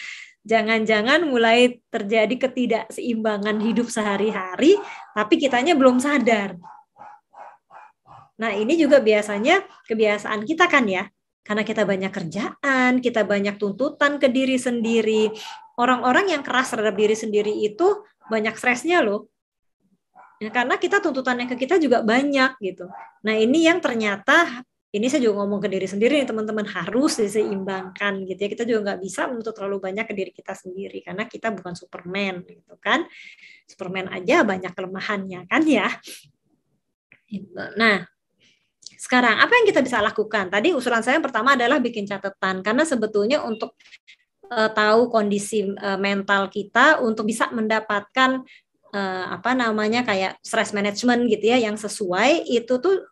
Jangan-jangan mulai terjadi ketidakseimbangan hidup sehari-hari, tapi kitanya belum sadar. Nah, ini juga biasanya kebiasaan kita kan ya. Karena kita banyak kerjaan, kita banyak tuntutan ke diri sendiri. Orang-orang yang keras terhadap diri sendiri itu banyak stresnya loh. Ya, karena kita tuntutannya ke kita juga banyak gitu. Nah ini yang ternyata, ini saya juga ngomong ke diri sendiri nih teman-teman, harus diseimbangkan gitu ya. Kita juga nggak bisa menuntut terlalu banyak ke diri kita sendiri karena kita bukan Superman gitu kan. Superman aja banyak kelemahannya kan ya. Nah sekarang apa yang kita bisa lakukan? Tadi usulan saya yang pertama adalah bikin catatan, karena sebetulnya untuk tahu kondisi mental kita, untuk bisa mendapatkan apa namanya kayak stress management gitu ya yang sesuai, itu tuh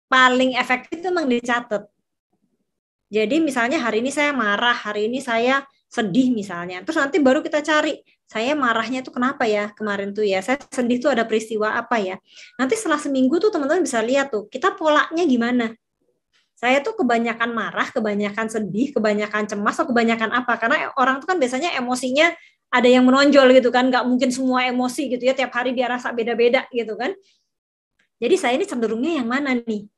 paling efektif itu memang dicatat. Jadi misalnya hari ini saya marah, hari ini saya sedih misalnya, terus nanti baru kita cari saya marahnya tuh kenapa ya kemarin tuh ya, saya sedih tuh ada peristiwa apa ya. Nanti setelah seminggu tuh teman-teman bisa lihat tuh kita polanya gimana. Saya tuh kebanyakan marah, kebanyakan sedih, kebanyakan cemas, atau kebanyakan apa, karena orang tuh kan biasanya emosinya ada yang menonjol gitu kan, nggak mungkin semua emosi gitu ya, tiap hari dia rasa beda-beda gitu kan. Jadi saya ini cenderungnya yang mana nih?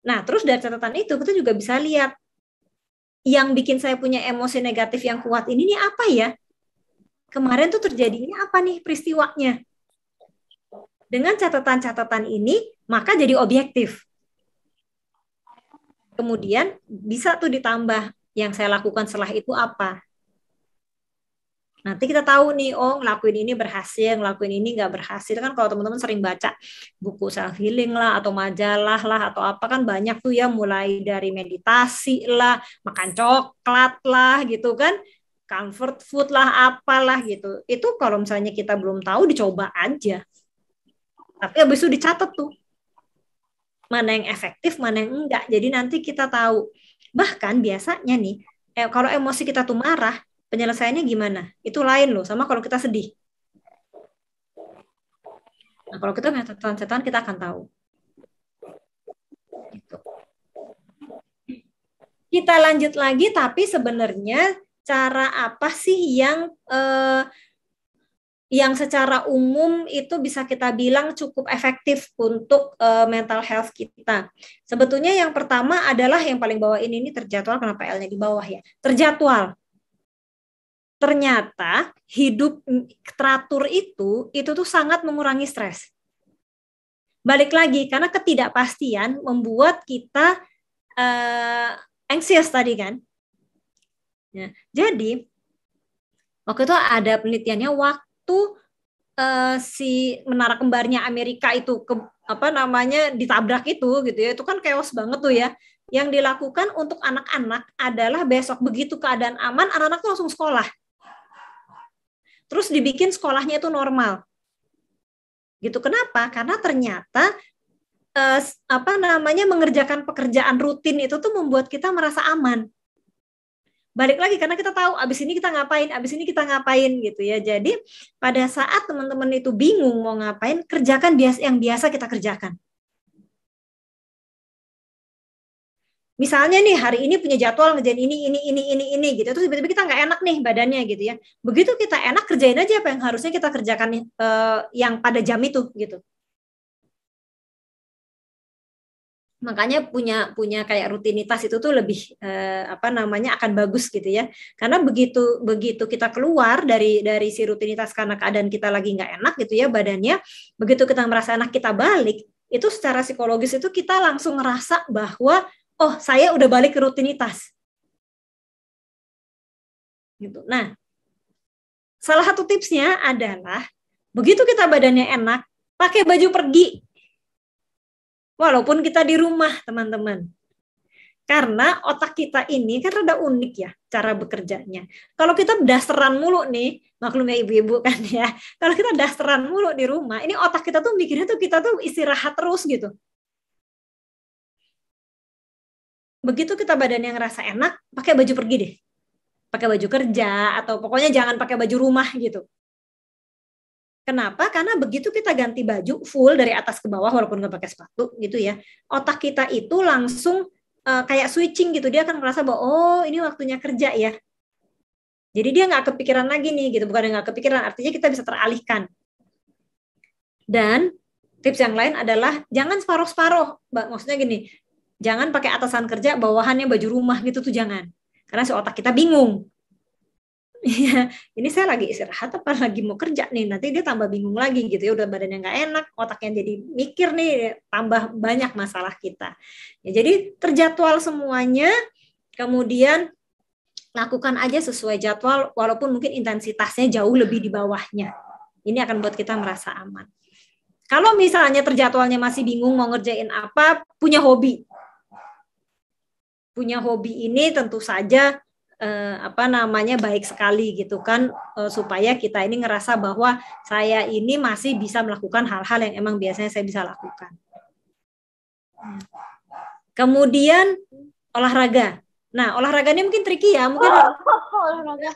Nah, terus dari catatan itu kita juga bisa lihat yang bikin saya punya emosi negatif yang kuat ini nih apa ya? Kemarin tuh terjadinya apa nih peristiwanya? Dengan catatan-catatan ini, maka jadi objektif. Kemudian bisa tuh ditambah yang saya lakukan setelah itu apa. Nanti kita tahu nih, oh ngelakuin ini berhasil, ngelakuin ini nggak berhasil. Kan kalau teman-teman sering baca buku self healing lah, atau majalah lah, atau apa kan banyak tuh ya, mulai dari meditasi lah, makan coklat lah gitu kan, comfort food lah, apalah gitu. Itu kalau misalnya kita belum tahu, dicoba aja. Tapi habis itu dicatat tuh, mana yang efektif, mana yang enggak. Jadi nanti kita tahu. Bahkan biasanya nih, kalau emosi kita tuh marah, penyelesaiannya gimana? Itu lain loh, sama kalau kita sedih. Nah, kalau kita punya catatan-catatan, kita akan tahu. Gitu. Kita lanjut lagi, tapi sebenarnya cara apa sih yang secara umum itu bisa kita bilang cukup efektif untuk mental health kita. Sebetulnya yang pertama adalah yang paling bawah ini terjadwal, kenapa L-nya di bawah ya? Terjadwal. Ternyata hidup teratur itu tuh sangat mengurangi stres. Balik lagi, karena ketidakpastian membuat kita anxious tadi kan. Ya, jadi waktu itu ada penelitiannya, waktu si menara kembarnya Amerika itu ditabrak itu gitu ya, itu kan chaos banget tuh ya. Yang dilakukan untuk anak-anak adalah besok begitu keadaan aman, anak-anak tuh langsung sekolah. Terus dibikin sekolahnya itu normal. Gitu. Kenapa? Karena ternyata mengerjakan pekerjaan rutin itu tuh membuat kita merasa aman. Balik lagi karena kita tahu abis ini kita ngapain gitu ya. Jadi pada saat teman-teman itu bingung mau ngapain, kerjakan yang biasa kita kerjakan. Misalnya nih hari ini punya jadwal ngerjain ini gitu, terus tiba-tiba kita nggak enak nih badannya gitu ya. Begitu kita enak, kerjain aja apa yang harusnya kita kerjakan yang pada jam itu gitu. Makanya punya kayak rutinitas itu tuh lebih akan bagus gitu ya. Karena begitu kita keluar dari si rutinitas karena keadaan kita lagi nggak enak gitu ya badannya, begitu kita merasa enak kita balik, itu secara psikologis itu kita langsung ngerasa bahwa oh, saya udah balik ke rutinitas. Gitu. Nah, salah satu tipsnya adalah begitu kita badannya enak, pakai baju pergi. Walaupun kita di rumah, teman-teman. Karena otak kita ini kan rada unik ya cara bekerjanya. Kalau kita dasteran mulu nih, maklum ya ibu-ibu kan ya. Kalau kita dasteran mulu di rumah, ini otak kita tuh mikirnya tuh kita tuh istirahat terus gitu. Begitu kita badan yang ngerasa enak, pakai baju pergi deh. Pakai baju kerja, atau pokoknya jangan pakai baju rumah gitu. Kenapa? Karena begitu kita ganti baju full dari atas ke bawah, walaupun nggak pakai sepatu gitu ya, otak kita itu langsung kayak switching gitu. Dia akan merasa bahwa, oh ini waktunya kerja ya. Jadi dia nggak kepikiran lagi nih, gitu. Bukan nggak kepikiran, artinya kita bisa teralihkan. Dan tips yang lain adalah jangan separoh-separoh. Maksudnya gini, jangan pakai atasan kerja, bawahannya baju rumah gitu tuh jangan. Karena si otak kita bingung. Iya, ini saya lagi istirahat apa lagi mau kerja nih, nanti dia tambah bingung lagi gitu ya, udah badannya nggak enak, otaknya jadi mikir nih, tambah banyak masalah kita. Ya, jadi terjadwal semuanya, kemudian lakukan aja sesuai jadwal, walaupun mungkin intensitasnya jauh lebih di bawahnya. Ini akan buat kita merasa aman. Kalau misalnya terjadwalnya masih bingung mau ngerjain apa, punya hobi. Punya hobi ini tentu saja baik sekali gitu kan, supaya kita ini ngerasa bahwa saya ini masih bisa melakukan hal-hal yang emang biasanya saya bisa lakukan. Kemudian olahraga. Nah, olahraga ini mungkin tricky ya, mungkin olahraga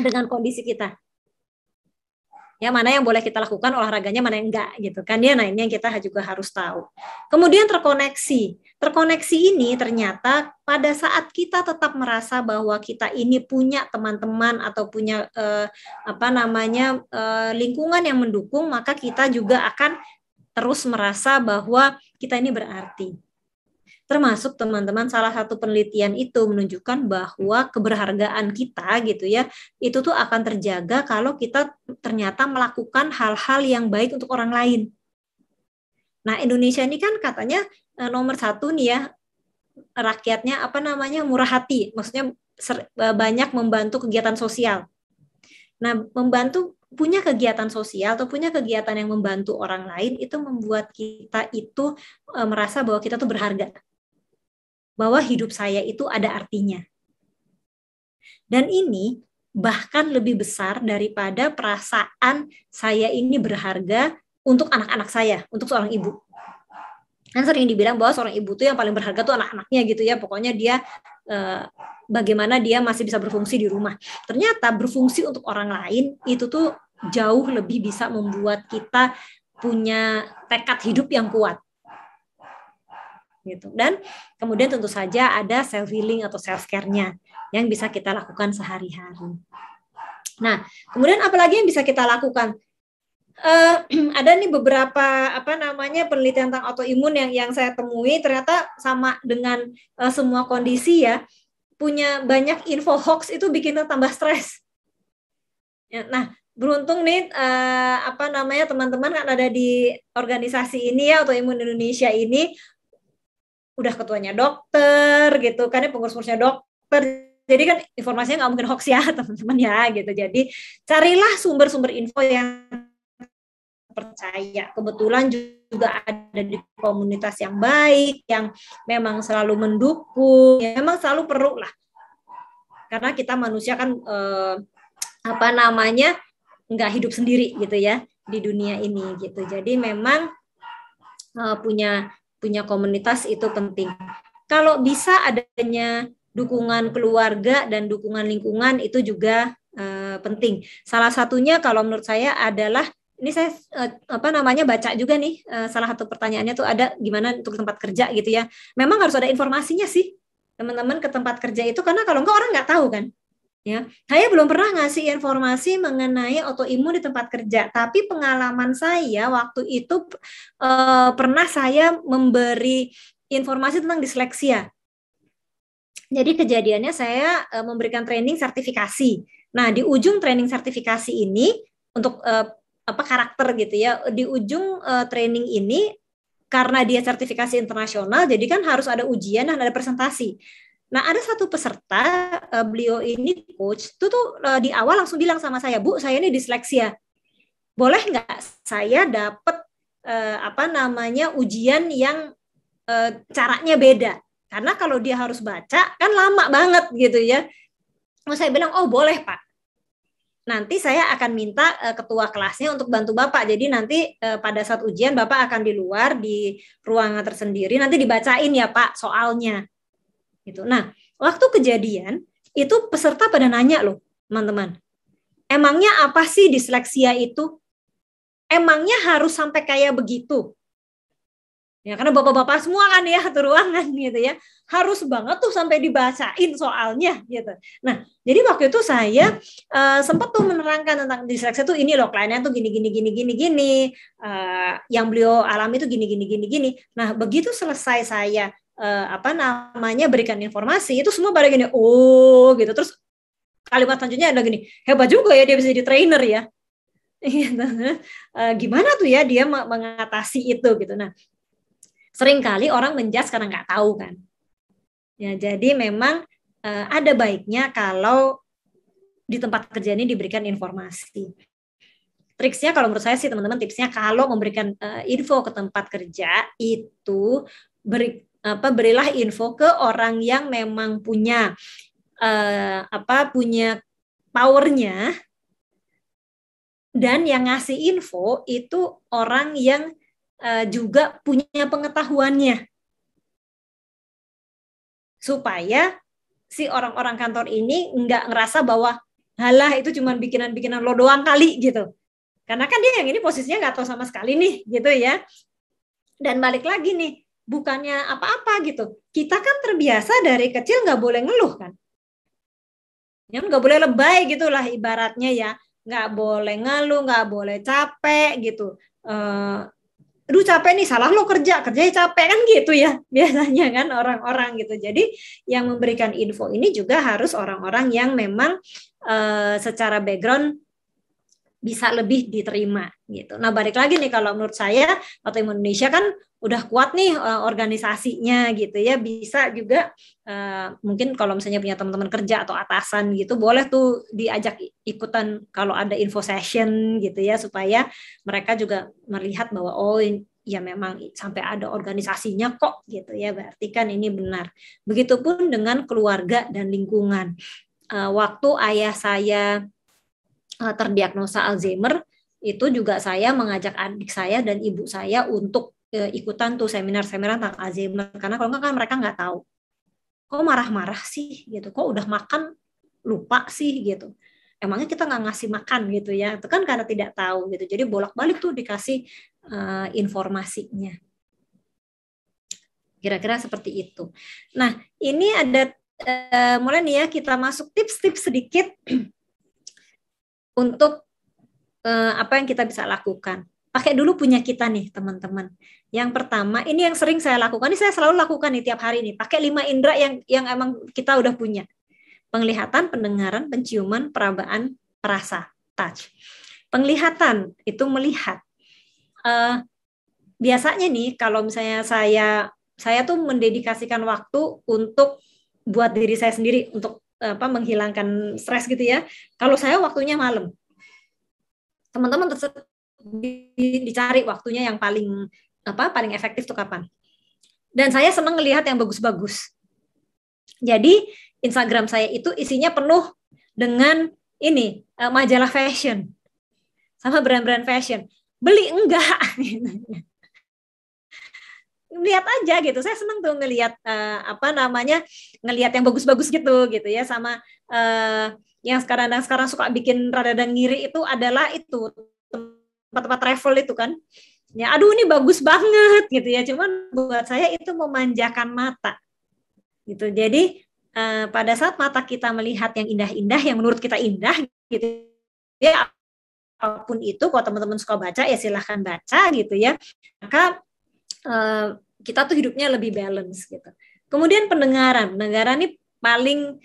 dengan kondisi kita. Ya, mana yang boleh kita lakukan olahraganya, mana yang enggak gitu kan ya. Nah, ini yang kita juga harus tahu. Kemudian terkoneksi. Terkoneksi ini ternyata pada saat kita tetap merasa bahwa kita ini punya teman-teman atau punya lingkungan yang mendukung, maka kita juga akan terus merasa bahwa kita ini berarti. Termasuk teman-teman, salah satu penelitian itu menunjukkan bahwa keberhargaan kita gitu ya, itu tuh akan terjaga kalau kita ternyata melakukan hal-hal yang baik untuk orang lain. Nah, Indonesia ini kan katanya nomor 1 nih ya, rakyatnya murah hati, maksudnya banyak membantu kegiatan sosial. Nah, punya kegiatan sosial atau punya kegiatan yang membantu orang lain itu membuat kita itu merasa bahwa kita tuh berharga. Bahwa hidup saya itu ada artinya. Dan ini bahkan lebih besar daripada perasaan saya ini berharga untuk anak-anak saya, untuk seorang ibu. Kan sering dibilang bahwa seorang ibu itu yang paling berharga tuh anak-anaknya gitu ya, pokoknya dia bagaimana dia masih bisa berfungsi di rumah. Ternyata berfungsi untuk orang lain itu tuh jauh lebih bisa membuat kita punya tekad hidup yang kuat. Gitu. Dan kemudian tentu saja ada self healing atau self care-nya yang bisa kita lakukan sehari-hari. Nah, kemudian apalagi yang bisa kita lakukan? Ada nih beberapa penelitian tentang autoimun yang saya temui, ternyata sama dengan semua kondisi ya, punya banyak info hoax itu bikin kita tambah stres. Ya, nah, beruntung nih teman-teman kan ada di organisasi ini ya, Autoimun Indonesia ini, udah ketuanya dokter gitu kan ya, pengurus-pengurusnya dokter, jadi kan informasinya nggak mungkin hoax ya teman-teman ya gitu. Jadi carilah sumber-sumber info yang percaya. Kebetulan juga ada di komunitas yang baik, yang memang selalu mendukung, ya memang selalu perlu lah, karena kita manusia kan nggak hidup sendiri gitu ya di dunia ini gitu. Jadi memang punya komunitas itu penting. Kalau bisa adanya dukungan keluarga dan dukungan lingkungan itu juga penting. Salah satunya kalau menurut saya adalah, ini saya baca juga nih, salah satu pertanyaannya tuh ada gimana untuk tempat kerja gitu ya. Memang harus ada informasinya sih teman-teman ke tempat kerja itu, karena kalau enggak orang nggak tahu kan. Ya, saya belum pernah ngasih informasi mengenai autoimun di tempat kerja, tapi pengalaman saya waktu itu pernah saya memberi informasi tentang disleksia. Jadi kejadiannya saya memberikan training sertifikasi. Nah, di ujung training sertifikasi ini untuk karakter gitu ya, di ujung training ini karena dia sertifikasi internasional, jadi kan harus ada ujian dan ada presentasi. Nah, ada satu peserta, beliau ini coach, itu tuh di awal langsung bilang sama saya, Bu, saya ini disleksia. Boleh nggak saya dapat ujian yang caranya beda? Karena kalau dia harus baca, kan lama banget gitu ya. Saya bilang, oh boleh Pak. Nanti saya akan minta ketua kelasnya untuk bantu Bapak. Jadi nanti pada saat ujian Bapak akan di luar, di ruangan tersendiri, nanti dibacain ya Pak soalnya. Gitu. Nah, waktu kejadian itu peserta pada nanya loh, teman-teman. Emangnya apa sih disleksia itu? Emangnya harus sampai kayak begitu? Ya, karena bapak-bapak semua kan ya satu ruangan gitu ya. Harus banget tuh sampai dibacain soalnya gitu. Nah, jadi waktu itu saya sempat tuh menerangkan tentang disleksia itu, ini loh kliennya tuh gini. Yang beliau alami itu gini. Nah, begitu selesai saya berikan informasi, itu semua pada gini, oh gitu. Terus kalimat selanjutnya ada gini, hebat juga ya dia bisa jadi trainer ya. Gimana tuh ya dia mengatasi itu gitu. Nah, seringkali orang menjudge karena nggak tahu kan. Ya, jadi memang ada baiknya kalau di tempat kerja ini diberikan informasi. Triksnya kalau menurut saya sih teman-teman, tipsnya kalau memberikan info ke tempat kerja itu berilah info ke orang yang memang punya punya powernya, dan yang ngasih info itu orang yang juga punya pengetahuannya, supaya si orang-orang kantor ini nggak ngerasa bahwa halah itu cuma bikinan-bikinan lo doang kali gitu. Karena kan dia yang ini posisinya nggak tahu sama sekali nih gitu ya. Dan balik lagi nih, bukannya apa-apa gitu. Kita kan terbiasa dari kecil nggak boleh ngeluh kan. Ya nggak boleh lebay gitulah ibaratnya ya. Nggak boleh ngeluh, nggak boleh capek gitu. Aduh capek nih, salah lo kerjanya capek kan gitu ya biasanya kan orang-orang gitu. Jadi yang memberikan info ini juga harus orang-orang yang memang secara background bisa lebih diterima gitu. Nah balik lagi nih, kalau menurut saya waktu Indonesia kan udah kuat nih organisasinya gitu ya, bisa juga mungkin kalau misalnya punya teman-teman kerja atau atasan gitu, boleh tuh diajak ikutan kalau ada info session gitu ya, supaya mereka juga melihat bahwa oh ya memang sampai ada organisasinya kok gitu ya, berarti kan ini benar. Begitupun dengan keluarga dan lingkungan. Waktu ayah saya terdiagnosa Alzheimer, itu juga saya mengajak adik saya dan ibu saya untuk ikutan tuh seminar-seminar tentang Alzheimer, karena kalau nggak kan mereka nggak tahu. Kok marah-marah sih gitu, kok udah makan lupa sih gitu. Emangnya kita nggak ngasih makan gitu ya, itu kan karena tidak tahu gitu. Jadi bolak-balik tuh dikasih informasinya. Kira-kira seperti itu. Nah ini ada mulai nih ya, kita masuk tips-tips sedikit untuk apa yang kita bisa lakukan. Pakai dulu punya kita nih teman-teman. Yang pertama, ini yang sering saya lakukan, ini saya selalu lakukan nih tiap hari nih. Pakai 5 indera yang emang kita udah punya. Penglihatan, pendengaran, penciuman, perabaan, perasa, touch. Penglihatan itu melihat. Biasanya nih kalau misalnya saya tuh mendedikasikan waktu untuk buat diri saya sendiri, untuk menghilangkan stres gitu ya. Kalau saya waktunya malam. Teman-teman dicari waktunya yang paling efektif tuh kapan. Dan saya senang ngelihat yang bagus-bagus. Jadi Instagram saya itu isinya penuh dengan ini majalah fashion sama brand-brand fashion. Beli enggak? Lihat aja gitu. Saya senang tuh ngelihat ngelihat yang bagus-bagus gitu ya, sama yang sekarang suka bikin rada ngiri itu adalah itu tempat-tempat travel itu kan. Ya, aduh ini bagus banget gitu ya. Cuman buat saya itu memanjakan mata. Gitu. Jadi pada saat mata kita melihat yang indah-indah, yang menurut kita indah gitu ya, apapun itu, kalau teman-teman suka baca ya silahkan baca gitu ya. Maka kita tuh hidupnya lebih balance gitu. Kemudian pendengaran ini paling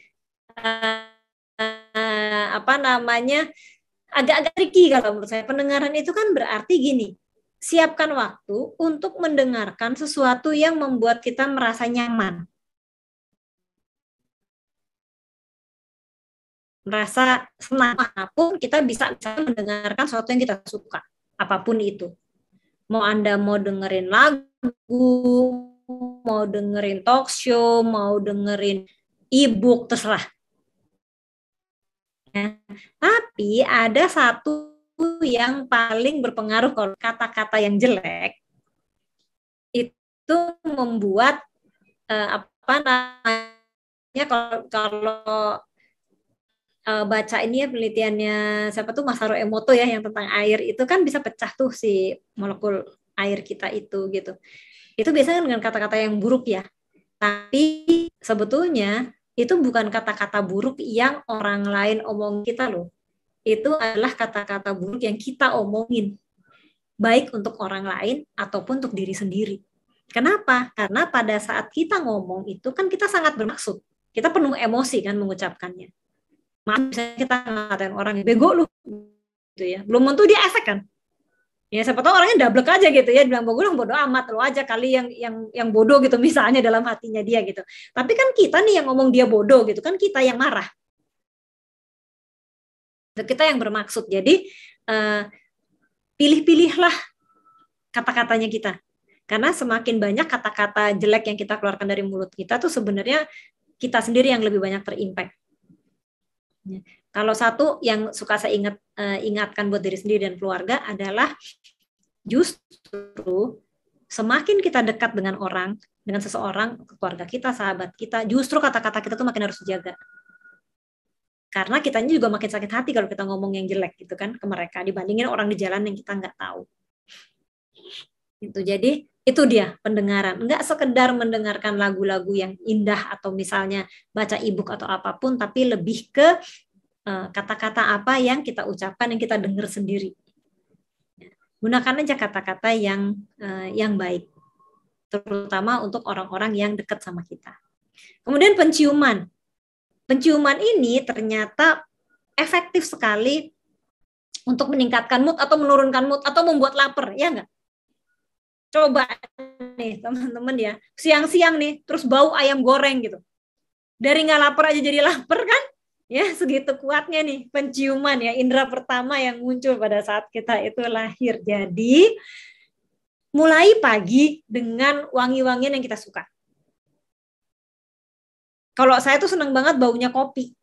agak-agak tricky kalau menurut saya. Pendengaran itu kan berarti gini, siapkan waktu untuk mendengarkan sesuatu yang membuat kita merasa nyaman, merasa senang. Apapun kita bisa mendengarkan sesuatu yang kita suka, apapun itu. Mau Anda mau dengerin lagu, mau dengerin talk show, mau dengerin e-book, terserah. Ya. Tapi ada satu yang paling berpengaruh, kalau kata-kata yang jelek itu membuat kalau baca ini ya, penelitiannya siapa tuh Masaru Emoto ya, yang tentang air itu kan bisa pecah tuh si molekul air kita itu gitu. Itu biasanya dengan kata-kata yang buruk ya. Tapi sebetulnya itu bukan kata-kata buruk yang orang lain omong kita loh. Itu adalah kata-kata buruk yang kita omongin, baik untuk orang lain ataupun untuk diri sendiri. Kenapa? Karena pada saat kita ngomong itu kan kita sangat bermaksud. Kita penuh emosi kan mengucapkannya. Misalnya kita ngatain orang bego lu gitu ya, belum tentu dia efek kan. Ya siapa tahu orangnya dablek aja gitu ya, bilang bodoh amat, lo aja kali yang bodoh gitu misalnya dalam hatinya dia gitu. Tapi kan kita nih yang ngomong dia bodoh gitu kan, kita yang marah, kita yang bermaksud. Jadi pilih-pilihlah kata-katanya kita, karena semakin banyak kata-kata jelek yang kita keluarkan dari mulut kita tuh sebenarnya kita sendiri yang lebih banyak terimpact. Kalau satu yang suka saya ingatkan buat diri sendiri dan keluarga adalah justru semakin kita dekat dengan orang, dengan seseorang, keluarga kita, sahabat kita, justru kata-kata kita tuh makin harus dijaga. Karena kitanya juga makin sakit hati kalau kita ngomong yang jelek gitu kan ke mereka dibandingin orang di jalan yang kita nggak tahu. Itu jadi itu dia pendengaran, nggak sekedar mendengarkan lagu-lagu yang indah atau misalnya baca e-book atau apapun, tapi lebih ke kata-kata apa yang kita ucapkan, yang kita dengar sendiri. Gunakan aja kata-kata yang baik, terutama untuk orang-orang yang dekat sama kita. Kemudian penciuman. Penciuman ini ternyata efektif sekali untuk meningkatkan mood atau menurunkan mood atau membuat lapar, ya nggak? Coba nih teman-teman ya, siang-siang nih, terus bau ayam goreng gitu. Dari nggak lapar aja jadi lapar kan? Ya, segitu kuatnya nih penciuman ya, indera pertama yang muncul pada saat kita itu lahir. Jadi, mulai pagi dengan wangi-wangian yang kita suka. Kalau saya tuh seneng banget baunya kopi.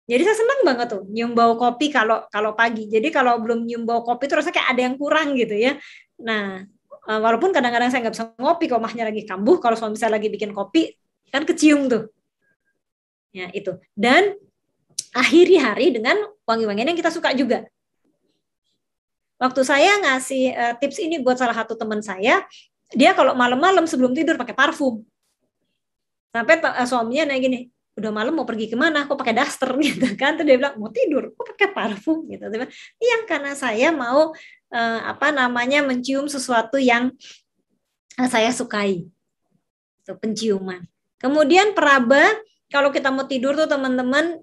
Jadi saya seneng banget tuh nyium bau kopi kalau pagi. Jadi kalau belum nyium bau kopi tuh rasanya kayak ada yang kurang gitu ya. Nah, walaupun kadang-kadang saya nggak bisa ngopi kalau mahnya lagi kambuh, kalau suami saya lagi bikin kopi, kan kecium tuh. Ya, itu. Dan akhiri hari dengan wangi-wangian yang kita suka juga. Waktu saya ngasih tips ini buat salah satu teman saya, dia kalau malam-malam sebelum tidur pakai parfum. Sampai suaminya nanya gini, udah malam mau pergi kemana? Kok pakai daster gitu kan? Terus dia bilang mau tidur, kok pakai parfum gitu. Iya, karena saya mau mencium sesuatu yang saya sukai. Itu penciuman. Kemudian peraba. Kalau kita mau tidur tuh teman-teman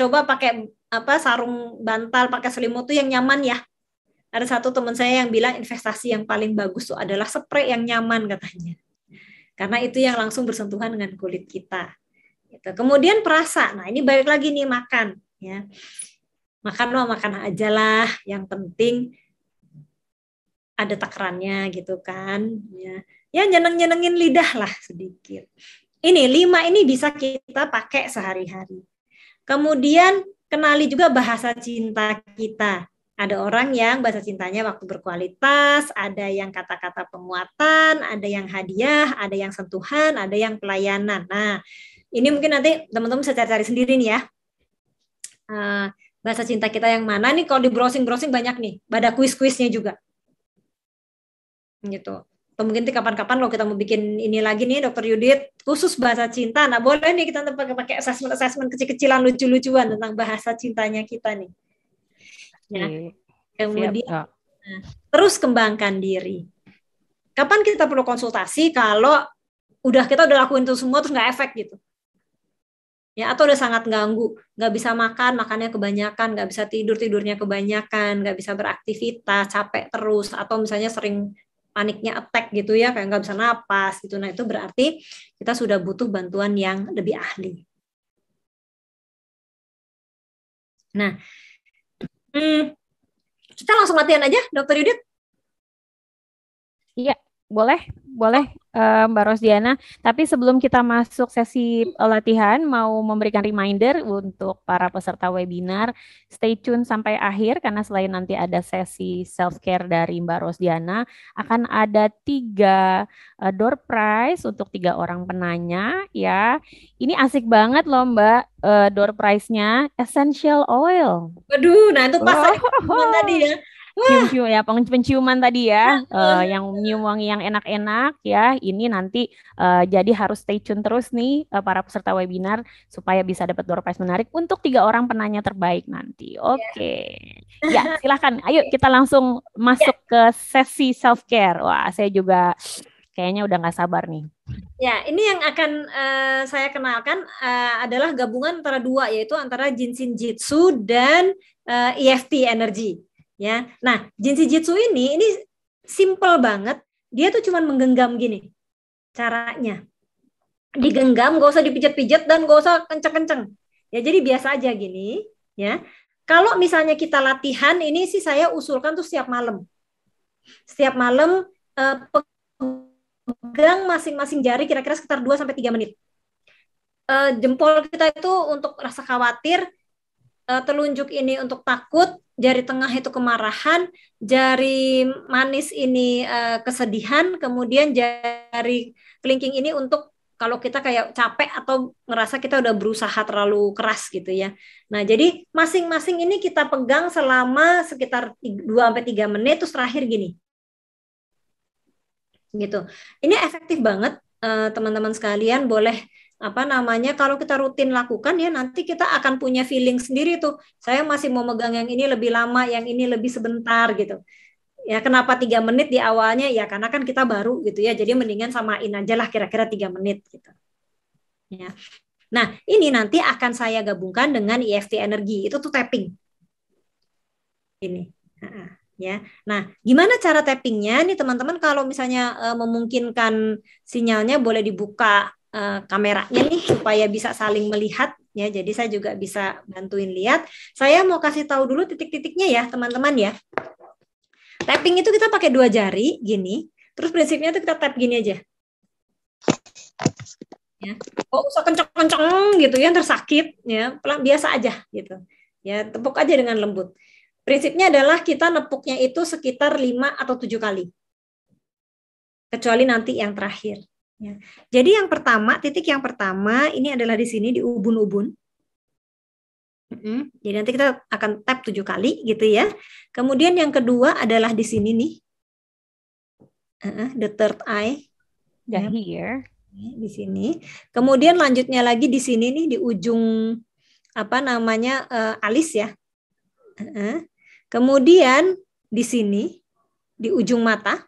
coba pakai sarung bantal, pakai selimut tuh yang nyaman ya. Ada satu teman saya yang bilang investasi yang paling bagus tuh adalah spray yang nyaman katanya. Karena itu yang langsung bersentuhan dengan kulit kita. Gitu. Kemudian perasa. Nah, ini balik lagi nih makan ya. Makan aja lah, yang penting ada takarannya gitu kan ya. Ya nyeneng-nyenengin lidah lah sedikit. Ini 5 ini bisa kita pakai sehari-hari. Kemudian kenali juga bahasa cinta kita. Ada orang yang bahasa cintanya waktu berkualitas, ada yang kata-kata penguatan, ada yang hadiah, ada yang sentuhan, ada yang pelayanan. Nah, ini mungkin nanti teman-teman bisa cari-cari sendiri nih ya. Bahasa cinta kita yang mana nih? Kalau di browsing-browsing banyak nih. Ada kuis-kuisnya juga. Gitu. Atau mungkin kapan-kapan kalau kita mau bikin ini lagi nih, Dr. Yudit, khusus bahasa cinta. Nah, boleh nih kita pakai assessment kecil-kecilan lucu-lucuan tentang bahasa cintanya kita nih. Ya. Kemudian terus kembangkan diri. Kapan kita perlu konsultasi? Kalau kita udah lakuin itu semua terus nggak efek gitu. Ya, atau udah sangat ganggu, nggak bisa makannya kebanyakan, nggak bisa tidurnya kebanyakan, nggak bisa beraktivitas, capek terus, atau misalnya sering paniknya attack gitu ya, kayak nggak bisa napas gitu. Nah, itu berarti kita sudah butuh bantuan yang lebih ahli. Nah, kita langsung latihan aja, Dr. Yudit. Iya, boleh Mbak Rosdiana. Tapi sebelum kita masuk sesi latihan, mau memberikan reminder untuk para peserta webinar, stay tune sampai akhir karena selain nanti ada sesi self-care dari Mbak Rosdiana, akan ada 3 door prize untuk 3 orang penanya ya. Ini asik banget loh Mbak, door prize-nya essential oil. Waduh, nah itu pas tadi ya. Cium-cium ya, penciuman tadi ya, yang nyium wangi yang enak-enak ya. Ini nanti jadi harus stay tune terus nih para peserta webinar supaya bisa dapat door prize menarik untuk 3 orang penanya terbaik nanti. Oke. Ya, silahkan. Ayo kita langsung masuk ke sesi self care. Wah, saya juga kayaknya udah nggak sabar nih. Ya, ini yang akan saya kenalkan adalah gabungan antara dua, yaitu antara Jinshin Jitsu dan EFT energy. Ya, nah Jinshin Jitsu ini simple banget. Dia tuh cuma menggenggam gini caranya. Digenggam, gak usah dipijat-pijat dan gak usah kenceng-kenceng. Ya, jadi biasa aja gini. Ya, kalau misalnya kita latihan, ini sih saya usulkan tuh setiap malam. Setiap malam pegang masing-masing jari kira-kira sekitar 2-3 menit. Jempol kita itu untuk rasa khawatir, telunjuk ini untuk takut, jari tengah itu kemarahan, jari manis ini kesedihan, kemudian jari kelingking ini untuk kalau kita kayak capek atau ngerasa kita udah berusaha terlalu keras gitu ya. Nah, jadi masing-masing ini kita pegang selama sekitar 2-3 menit, terus terakhir gini. Gitu. Ini efektif banget, teman-teman sekalian, boleh kalau kita rutin lakukan ya, nanti kita akan punya feeling sendiri tuh, saya masih mau megang yang ini lebih lama, yang ini lebih sebentar gitu ya. Kenapa 3 menit di awalnya ya, karena kan kita baru gitu ya, jadi mendingan samain aja lah kira-kira 3 menit gitu ya. Nah, ini nanti akan saya gabungkan dengan EFT energi, itu tuh tapping ini ya. Nah, gimana cara tappingnya nih teman-teman? Kalau misalnya memungkinkan sinyalnya, boleh dibuka kameranya nih supaya bisa saling melihat ya. Jadi saya juga bisa bantuin lihat. Saya mau kasih tahu dulu titik-titiknya ya teman-teman ya. Tapping itu kita pakai 2 jari gini. Terus prinsipnya itu kita tap gini aja. Ya, kok usah kenceng-kenceng gitu ya, tersakit ya, biasa aja gitu. Ya, tepuk aja dengan lembut. Prinsipnya adalah kita nepuknya itu sekitar 5 atau 7 kali. Kecuali nanti yang terakhir. Ya. Jadi yang pertama, titik yang pertama ini adalah di sini di ubun-ubun. Jadi nanti kita akan tap 7 kali gitu ya. Kemudian yang kedua adalah di sini nih. The third eye. Ya, here. Di sini. Kemudian lanjutnya lagi di sini nih di ujung alis ya. Kemudian di sini di ujung mata.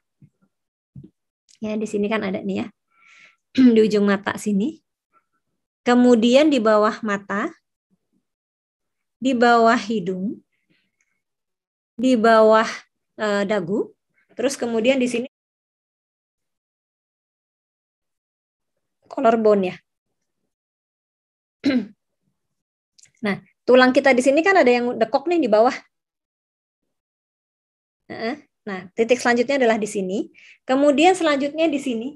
Ya, di sini kan ada nih ya. Di ujung mata sini. Kemudian di bawah mata. Di bawah hidung. Di bawah dagu. Terus kemudian di sini collarbone ya. Nah, tulang kita di sini kan ada yang dekok nih di bawah. Nah, titik selanjutnya adalah di sini. Kemudian selanjutnya di sini.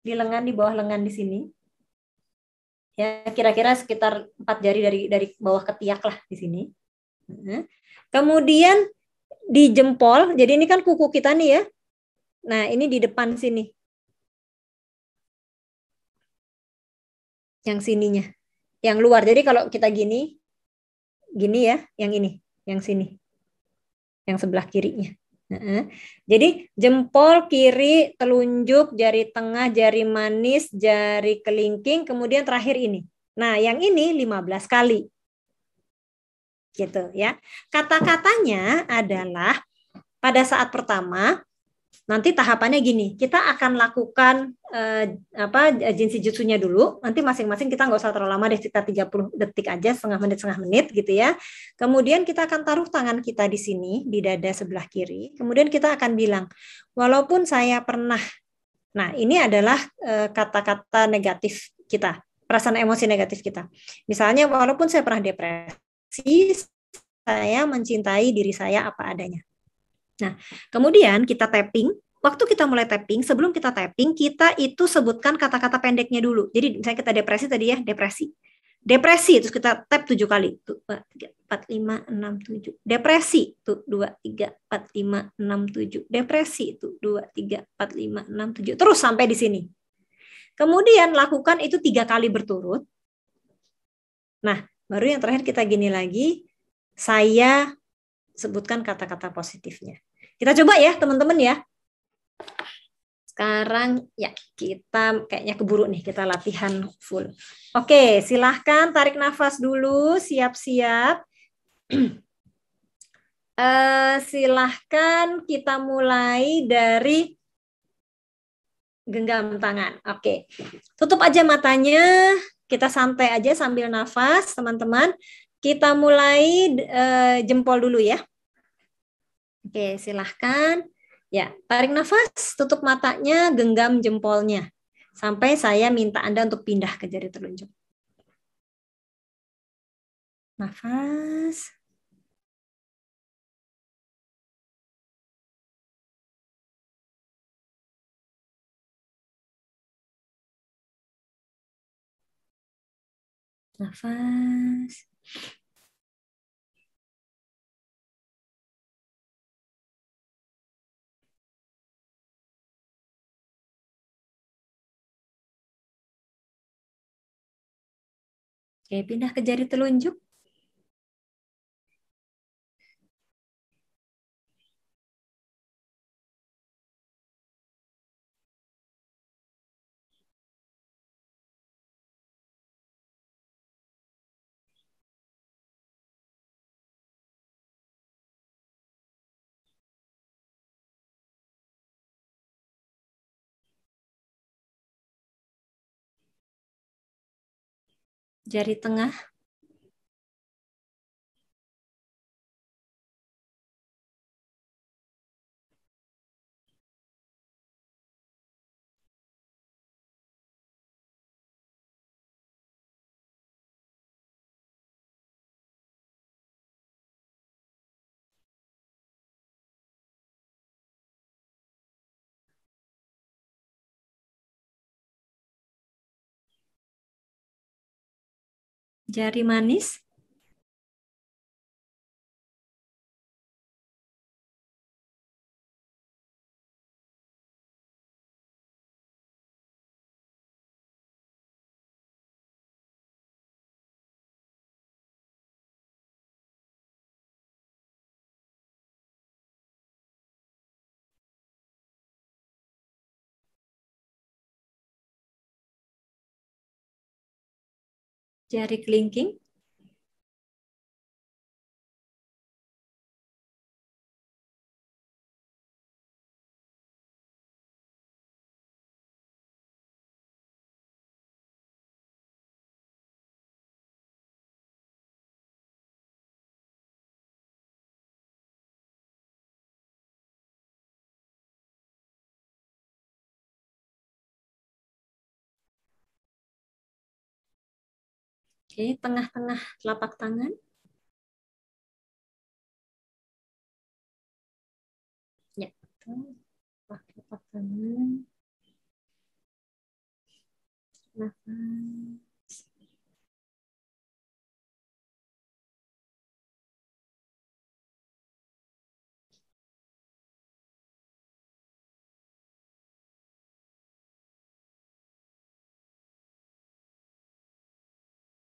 Di lengan, di bawah lengan di sini. Ya, kira-kira sekitar 4 jari dari bawah ketiak lah di sini. Kemudian di jempol, jadi ini kan kuku kita nih ya. Nah, ini di depan sini. Yang sininya. Yang luar. Jadi kalau kita gini ya, yang ini, yang sini. Yang sebelah kirinya. Jadi jempol kiri, telunjuk, jari tengah, jari manis, jari kelingking, kemudian terakhir ini. Nah, yang ini 15 kali. Gitu ya. Kata-katanya adalah pada saat pertama, nanti tahapannya gini, kita akan lakukan Jinshin Jutsunya dulu, nanti masing-masing kita nggak usah terlalu lama deh, sekitar 30 detik aja, setengah menit gitu ya. Kemudian kita akan taruh tangan kita di sini, di dada sebelah kiri, kemudian kita akan bilang, walaupun saya pernah, nah ini adalah kata-kata negatif kita, perasaan emosi negatif kita. Misalnya, walaupun saya pernah depresi, saya mencintai diri saya apa adanya. Nah, kemudian kita tapping. Waktu kita mulai tapping, sebelum kita tapping, kita itu sebutkan kata-kata pendeknya dulu. Jadi misalnya kita depresi tadi ya, depresi. Depresi, terus kita tap 7 kali. 2, 3, 4, 5, 6, 7. Depresi, 2, 3, 4, 5, 6, 7. Depresi, 2, 3, 4, 5, 6, 7. Terus sampai di sini. Kemudian lakukan itu 3 kali berturut. Nah, baru yang terakhir kita gini lagi, saya sebutkan kata-kata positifnya. Kita coba ya teman-teman ya. Sekarang ya kita kayaknya keburu nih, kita latihan full. Oke, silahkan tarik nafas dulu, siap-siap. Silahkan kita mulai dari Genggam tangan. Oke. Tutup aja matanya. Kita santai aja sambil nafas, teman-teman. Kita mulai jempol dulu ya. Oke, silahkan. Ya, tarik nafas, tutup matanya, genggam jempolnya. Sampai saya minta Anda untuk pindah ke jari telunjuk. Nafas. Nafas. Oke, pindah ke jari telunjuk. Jari tengah. Jari manis. Jari kelingking. Oke, tengah-tengah telapak tangan. Ya, betul. Telapak tangan. Nafas.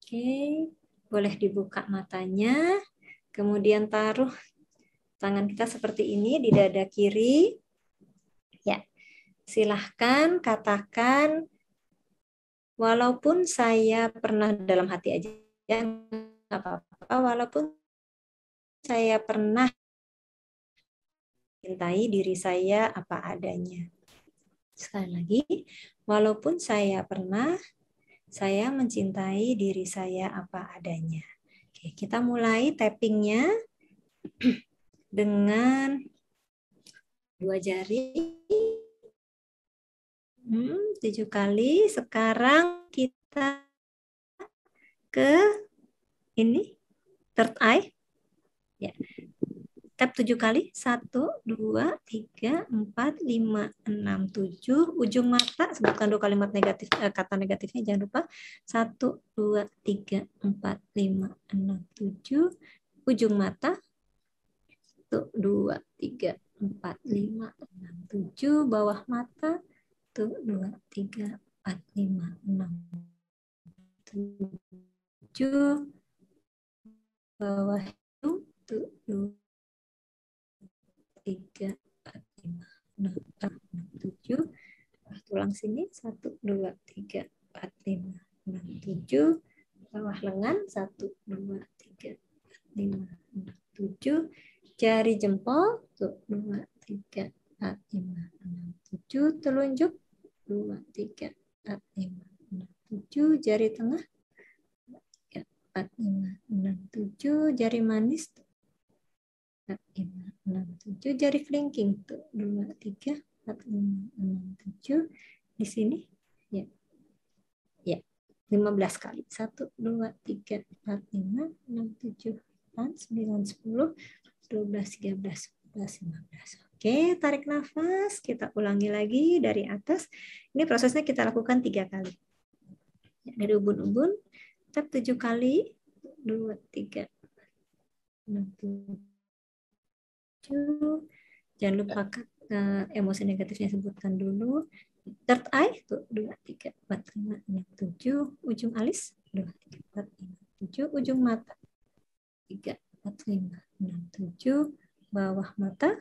Oke, boleh dibuka matanya. Kemudian taruh tangan kita seperti ini di dada kiri. Ya, silahkan katakan, walaupun saya pernah dalam hati aja, nggak apa-apa, walaupun saya pernah mencintai diri saya apa adanya. Sekali lagi, walaupun saya pernah, saya mencintai diri saya apa adanya. Oke, kita mulai tappingnya dengan 2 jari. 7 kali. Sekarang kita ke ini, third eye. Ya. Tap 7 kali. 1, 2, 3, 4, 5, 6, 7. Ujung mata, sebutkan 2 kalimat negatif, kata negatifnya jangan lupa. 1, 2, 3, 4, 5, 6, 7. Ujung mata. 1, 2, 3, 4, 5, 6, 7. Bawah mata. 1, 2, 3, 4, 5, 6, 7. Bawah hidung. 1, 2, 3, 4, 5, 6, 7. Tulang sini 1, 2, 3, 4, 5, 6, 7. Bawah lengan 1, 2, 3, 4, 5, 6, 7. Jari jempol 1, 2, 3, 4, 5, 6, 7. Telunjuk 2, 3, 4, 5, 6, 7. Jari tengah. 3, 4, 5, 6, 7. Jari manis. 4, 5, 6, 7. Jari kelingking. 2, 3, 4, 5, 6, 7. Di sini. Ya. Ya. 15 kali. 1, 2, 3, 4, 5, 6, 7, 8, 9, 10, 12, 13, 14, 15. Oke, tarik nafas. Kita ulangi lagi dari atas. Ini prosesnya kita lakukan 3 kali. Dari ubun-ubun, tap 7 kali. 2, 3, 6, 7. Jangan lupa emosi negatifnya sebutkan dulu. Third eye, 2, 3, 4, 5, 6, 7. Ujung alis, 2, 3, 4, 5, 7. Ujung mata, 3, 4, 5, 6, 7. Bawah mata,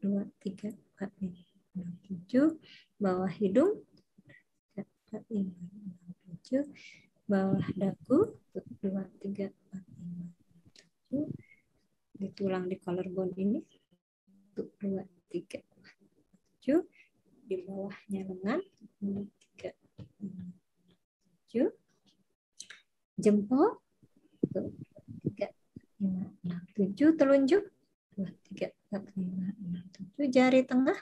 2, 3, 4, 5, 6, 7. Bawah hidung, 3, 4, 5, 6, 7. Bawah dagu, 2, 3, 4, 5, 7. Di tulang di collarbone ini, 2, 3, 7. Di bawahnya lengan, 2, 3, 7. Jempol, 2, 3, 5, 6, 7. Telunjuk, 2, 3, 4, 5, 6, 7. Jari tengah,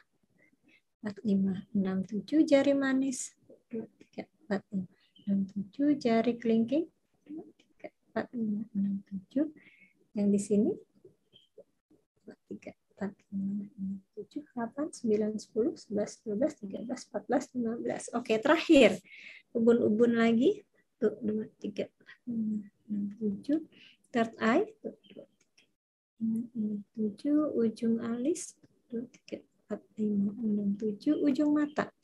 4, 5, 6, 7. Jari manis, 2, 3, 4, 5, 6, 7. Jari kelingking, 2, 3, 4, 5, 6, 7. Yang di sini, 2, 3, 4, 5, 6, 7, 8, 9, 10, 11, 12, 13, 14, 15. Oke, terakhir. Ubun-ubun lagi. 2, 3, 4, 5, 6, 7. Third eye. 2, 3, 5, 6, 7. Ujung alis. 2, 3, 4, 5, 6, 7. Ujung mata.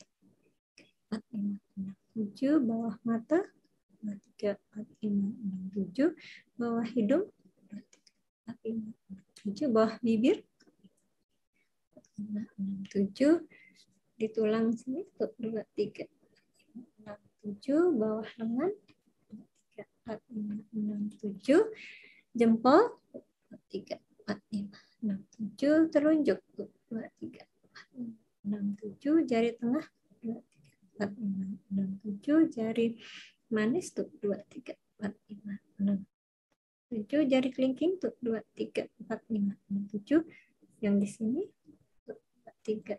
4, 5, 6, 7. Bawah mata. 2, 3, 4, 5, 6, 7. Bawah hidung. 2, 3, 4, 5, 6, 7. Bawah bibir. 5, 6, 7. Di tulang sini, 2, 3, 6, 7. Bawah lengan, 2, 3, 4, 5, 6, 7. Jempol, 2, 3, 4, 5, 6, 7. Telunjuk, 2, 3, 4, 5, 6, 7. Jari tengah, 2, 3, 4, 5, 6, 7. Jari manis, 2, 3, 4, 5, 6, 7. Jari kelingking, 2, 3, 4, 5, 6, 7. Yang di sini, 3,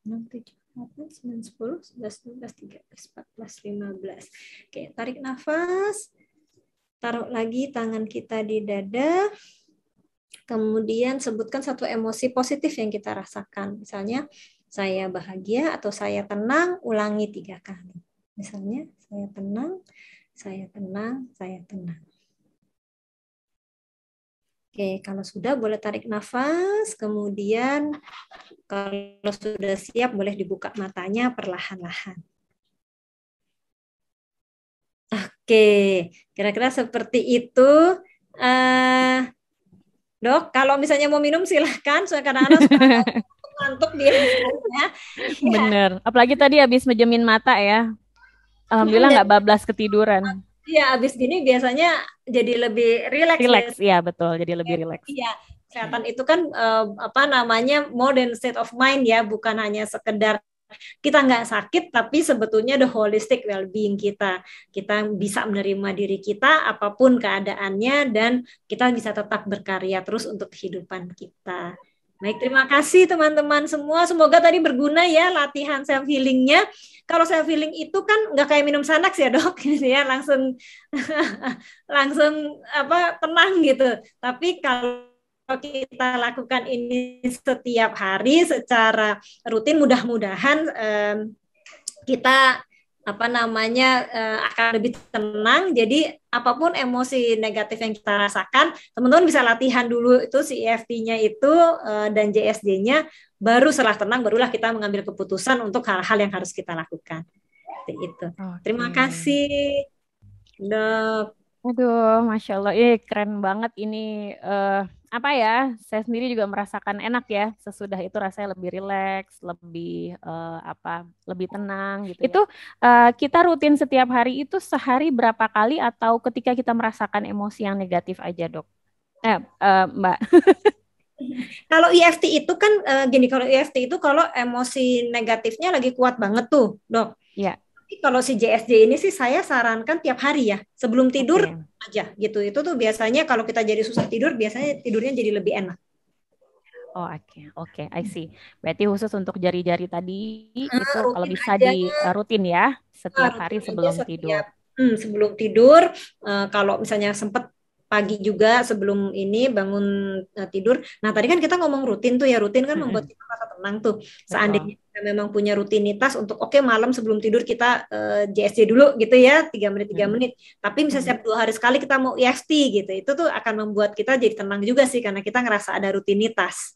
6, 7, 8, 9, 10, 11, 12, 13, 14, 15. Oke, tarik nafas. Taruh lagi tangan kita di dada. Kemudian sebutkan satu emosi positif yang kita rasakan. Misalnya, saya bahagia atau saya tenang, ulangi 3 kali. Misalnya, saya tenang, saya tenang, saya tenang. Oke, kalau sudah boleh tarik nafas, kemudian kalau sudah siap boleh dibuka matanya perlahan-lahan. Oke, kira-kira seperti itu. Dok, kalau misalnya mau minum silahkan, soalnya kadang-kadang suka ngantuk dia misalnya. Bener, apalagi tadi habis menjemin mata ya. Alhamdulillah nggak bablas ketiduran. Iya, abis gini biasanya jadi lebih rileks. Rileks, iya betul, jadi lebih rileks. Iya, kesehatan itu kan more than state of mind ya, bukan hanya sekedar kita nggak sakit, tapi sebetulnya the holistic well-being kita. Kita bisa menerima diri kita apapun keadaannya dan kita bisa tetap berkarya terus untuk kehidupan kita. Baik, terima kasih teman-teman semua. Semoga tadi berguna ya latihan self healingnya. Kalau self healing itu kan nggak kayak minum Xanax ya dok, ya langsung tenang gitu. Tapi kalau kita lakukan ini setiap hari secara rutin, mudah-mudahan kita akan lebih tenang. Jadi apapun emosi negatif yang kita rasakan, teman-teman bisa latihan dulu itu si EFT-nya itu dan JSD-nya, baru setelah tenang barulah kita mengambil keputusan untuk hal-hal yang harus kita lakukan. Seperti itu. Okay. Terima kasih, Dok. Aduh, Masya Allah, keren banget ini. Saya sendiri juga merasakan enak ya. Sesudah itu rasanya lebih rileks, lebih lebih tenang gitu. Itu kita rutin setiap hari itu sehari berapa kali atau ketika kita merasakan emosi yang negatif aja, Dok? Mbak. Kalau EFT itu kan gini, kalau EFT itu kalau emosi negatifnya lagi kuat banget tuh, Dok. Ya, Tapi kalau si JSJ ini sih saya sarankan tiap hari ya, sebelum tidur oke. aja gitu. Itu tuh biasanya kalau kita jadi susah tidur, biasanya tidurnya jadi lebih enak. Oh, oke, I see. Berarti khusus untuk jari-jari tadi itu kalau Rutin bisa aja, di rutin ya, setiap hari rutin aja sebelum setiap tidur. sebelum tidur. Kalau misalnya sempat pagi juga sebelum ini bangun tidur. Nah, tadi kan kita ngomong rutin tuh ya, rutin kan membuat Mm-mm, kita merasa tenang tuh. betul. Seandainya kita memang punya rutinitas untuk oke, malam sebelum tidur kita JSJ dulu gitu ya, 3 menit 3 menit. Tapi misalnya Mm-mm. setiap 2 hari sekali kita mau EFT gitu, itu tuh akan membuat kita jadi tenang juga sih karena kita ngerasa ada rutinitas.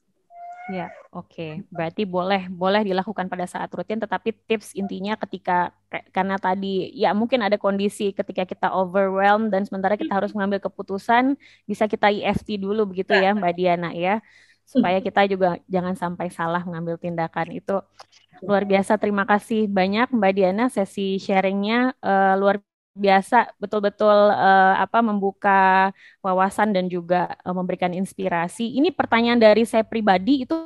Ya, oke. Berarti boleh boleh dilakukan pada saat rutin, tetapi tips intinya ketika karena tadi ya mungkin ada kondisi ketika kita overwhelmed dan sementara kita harus mengambil keputusan, bisa kita EFT dulu begitu ya, Mbak Diana ya, supaya kita juga jangan sampai salah mengambil tindakan. Itu luar biasa. Terima kasih banyak Mbak Diana, sesi sharingnya luar biasa, betul-betul membuka wawasan dan juga memberikan inspirasi. Ini pertanyaan dari saya pribadi itu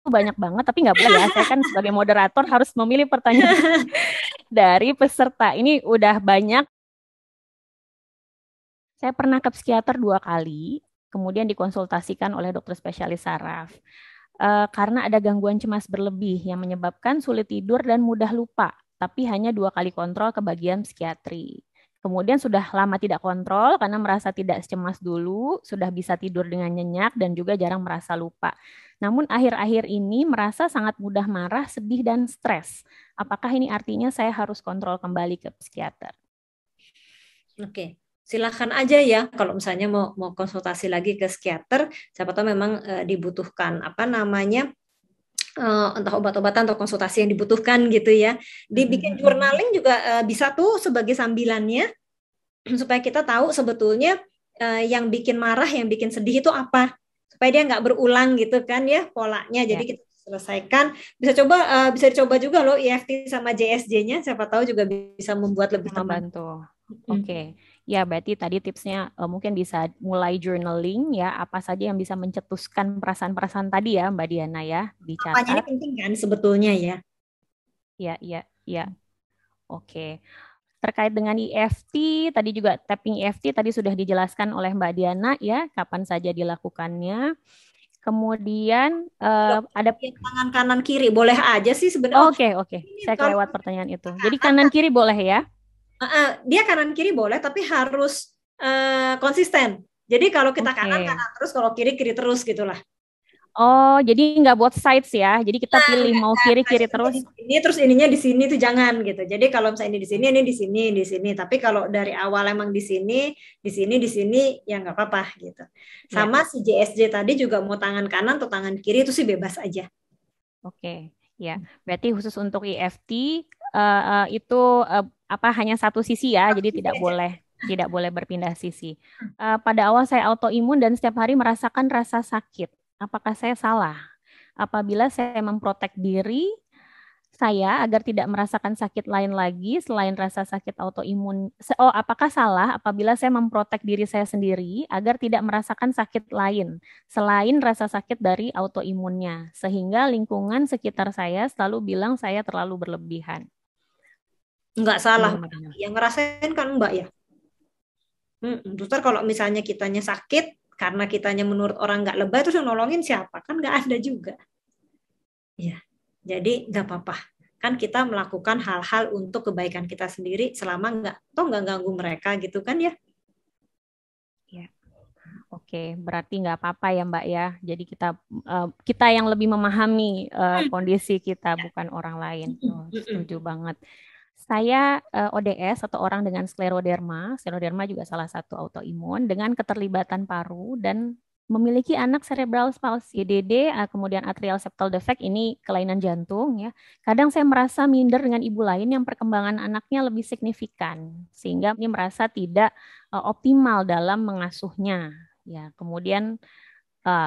banyak banget, tapi nggak boleh ya. Saya kan sebagai moderator harus memilih pertanyaan dari peserta. Ini udah banyak. Saya pernah ke psikiater 2 kali, kemudian dikonsultasikan oleh dokter spesialis saraf. Karena ada gangguan cemas berlebih yang menyebabkan sulit tidur dan mudah lupa, tapi hanya 2 kali kontrol ke bagian psikiatri. Kemudian sudah lama tidak kontrol karena merasa tidak secemas dulu, sudah bisa tidur dengan nyenyak dan juga jarang merasa lupa. Namun akhir-akhir ini merasa sangat mudah marah, sedih, dan stres. Apakah ini artinya saya harus kontrol kembali ke psikiater? Oke, silakan aja ya kalau misalnya mau konsultasi lagi ke psikiater, siapa tahu memang dibutuhkan apa namanya entah obat-obatan atau konsultasi yang dibutuhkan gitu ya. Dibikin journaling juga bisa tuh sebagai sambilannya supaya kita tahu sebetulnya yang bikin marah, yang bikin sedih itu apa, supaya dia nggak berulang gitu kan ya polanya. Jadi Ya, kita selesaikan. Bisa dicoba juga loh EFT sama JSJ-nya. Siapa tahu juga bisa membuat lebih tenang. membantu. Oke, ya berarti tadi tipsnya mungkin bisa mulai journaling ya, apa saja yang bisa mencetuskan perasaan-perasaan tadi ya Mbak Diana ya, Apanya ini dicatat. penting kan sebetulnya ya. Ya, ya, ya. Oke. Terkait dengan EFT, tadi juga tapping EFT tadi sudah dijelaskan oleh Mbak Diana ya, kapan saja dilakukannya. Kemudian ada Tangan kanan kiri boleh aja sih sebenarnya. oke. Saya Kalau kelewat pertanyaan itu. Jadi kanan kiri boleh ya? dia kanan kiri boleh, tapi harus konsisten. Jadi kalau kita kanan Oke. kanan terus, kalau kiri kiri terus gitulah. Oh, jadi nggak both sides ya. Jadi kita pilih mau kiri-kiri terus. Ini terus ininya di sini tuh jangan gitu. Jadi kalau misalnya ini di sini, ini di sini, di sini. Tapi kalau dari awal emang di sini, di sini, di sini, ya nggak apa-apa gitu. Ya, Sama si JSJ tadi juga mau tangan kanan atau tangan kiri itu sih bebas aja. oke. Ya, berarti khusus untuk EFT itu hanya satu sisi ya. Jadi tidak boleh berpindah sisi. Pada awal saya autoimun dan setiap hari merasakan rasa sakit. Apakah saya salah? Apabila saya memprotek diri saya agar tidak merasakan sakit lain lagi selain rasa sakit autoimun. Apakah salah apabila saya memprotek diri saya sendiri agar tidak merasakan sakit lain selain rasa sakit dari autoimunnya, sehingga lingkungan sekitar saya selalu bilang saya terlalu berlebihan. Nggak salah. Gimana? Yang ngerasain kan Mbak ya. Terus kalau misalnya kitanya sakit, karena kitanya menurut orang nggak lebay, terus yang nolongin siapa? Kan nggak ada juga. Ya, jadi nggak apa-apa. Kan kita melakukan hal-hal untuk kebaikan kita sendiri selama nggak ganggu mereka gitu kan ya. Ya. Oke, berarti nggak apa-apa ya Mbak ya. Jadi kita yang lebih memahami kondisi kita, bukan orang lain. Setuju banget. Saya ODS atau orang dengan skleroderma. Skleroderma juga salah satu autoimun dengan keterlibatan paru dan memiliki anak cerebral palsy, DD, kemudian atrial septal defect, ini kelainan jantung ya. Kadang saya merasa minder dengan ibu lain yang perkembangan anaknya lebih signifikan, sehingga ini merasa tidak optimal dalam mengasuhnya. Ya, kemudian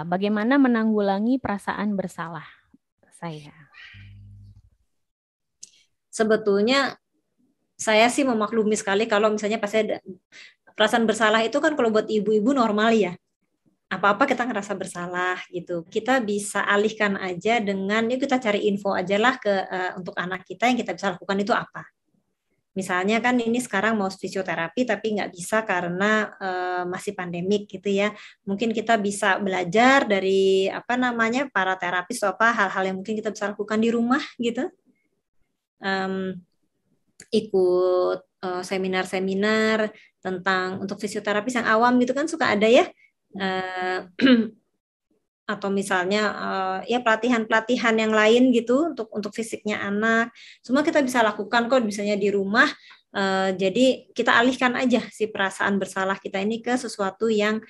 bagaimana menanggulangi perasaan bersalah saya? Sebetulnya saya sih memaklumi sekali kalau misalnya pas ada perasaan bersalah itu kan kalau buat ibu-ibu normal ya. apa-apa kita ngerasa bersalah gitu, kita bisa alihkan aja dengan yuk kita cari info aja lah untuk anak kita, yang kita bisa lakukan itu apa. Misalnya kan ini sekarang mau fisioterapi tapi nggak bisa karena masih pandemik gitu ya. Mungkin kita bisa belajar dari apa namanya para terapis atau apa hal-hal yang mungkin kita bisa lakukan di rumah gitu. Ikut seminar-seminar tentang untuk fisioterapis yang awam gitu kan suka ada ya. Atau misalnya ya pelatihan-pelatihan yang lain gitu untuk fisiknya anak, semua kita bisa lakukan kok misalnya di rumah. Jadi kita alihkan aja si perasaan bersalah kita ini ke sesuatu yang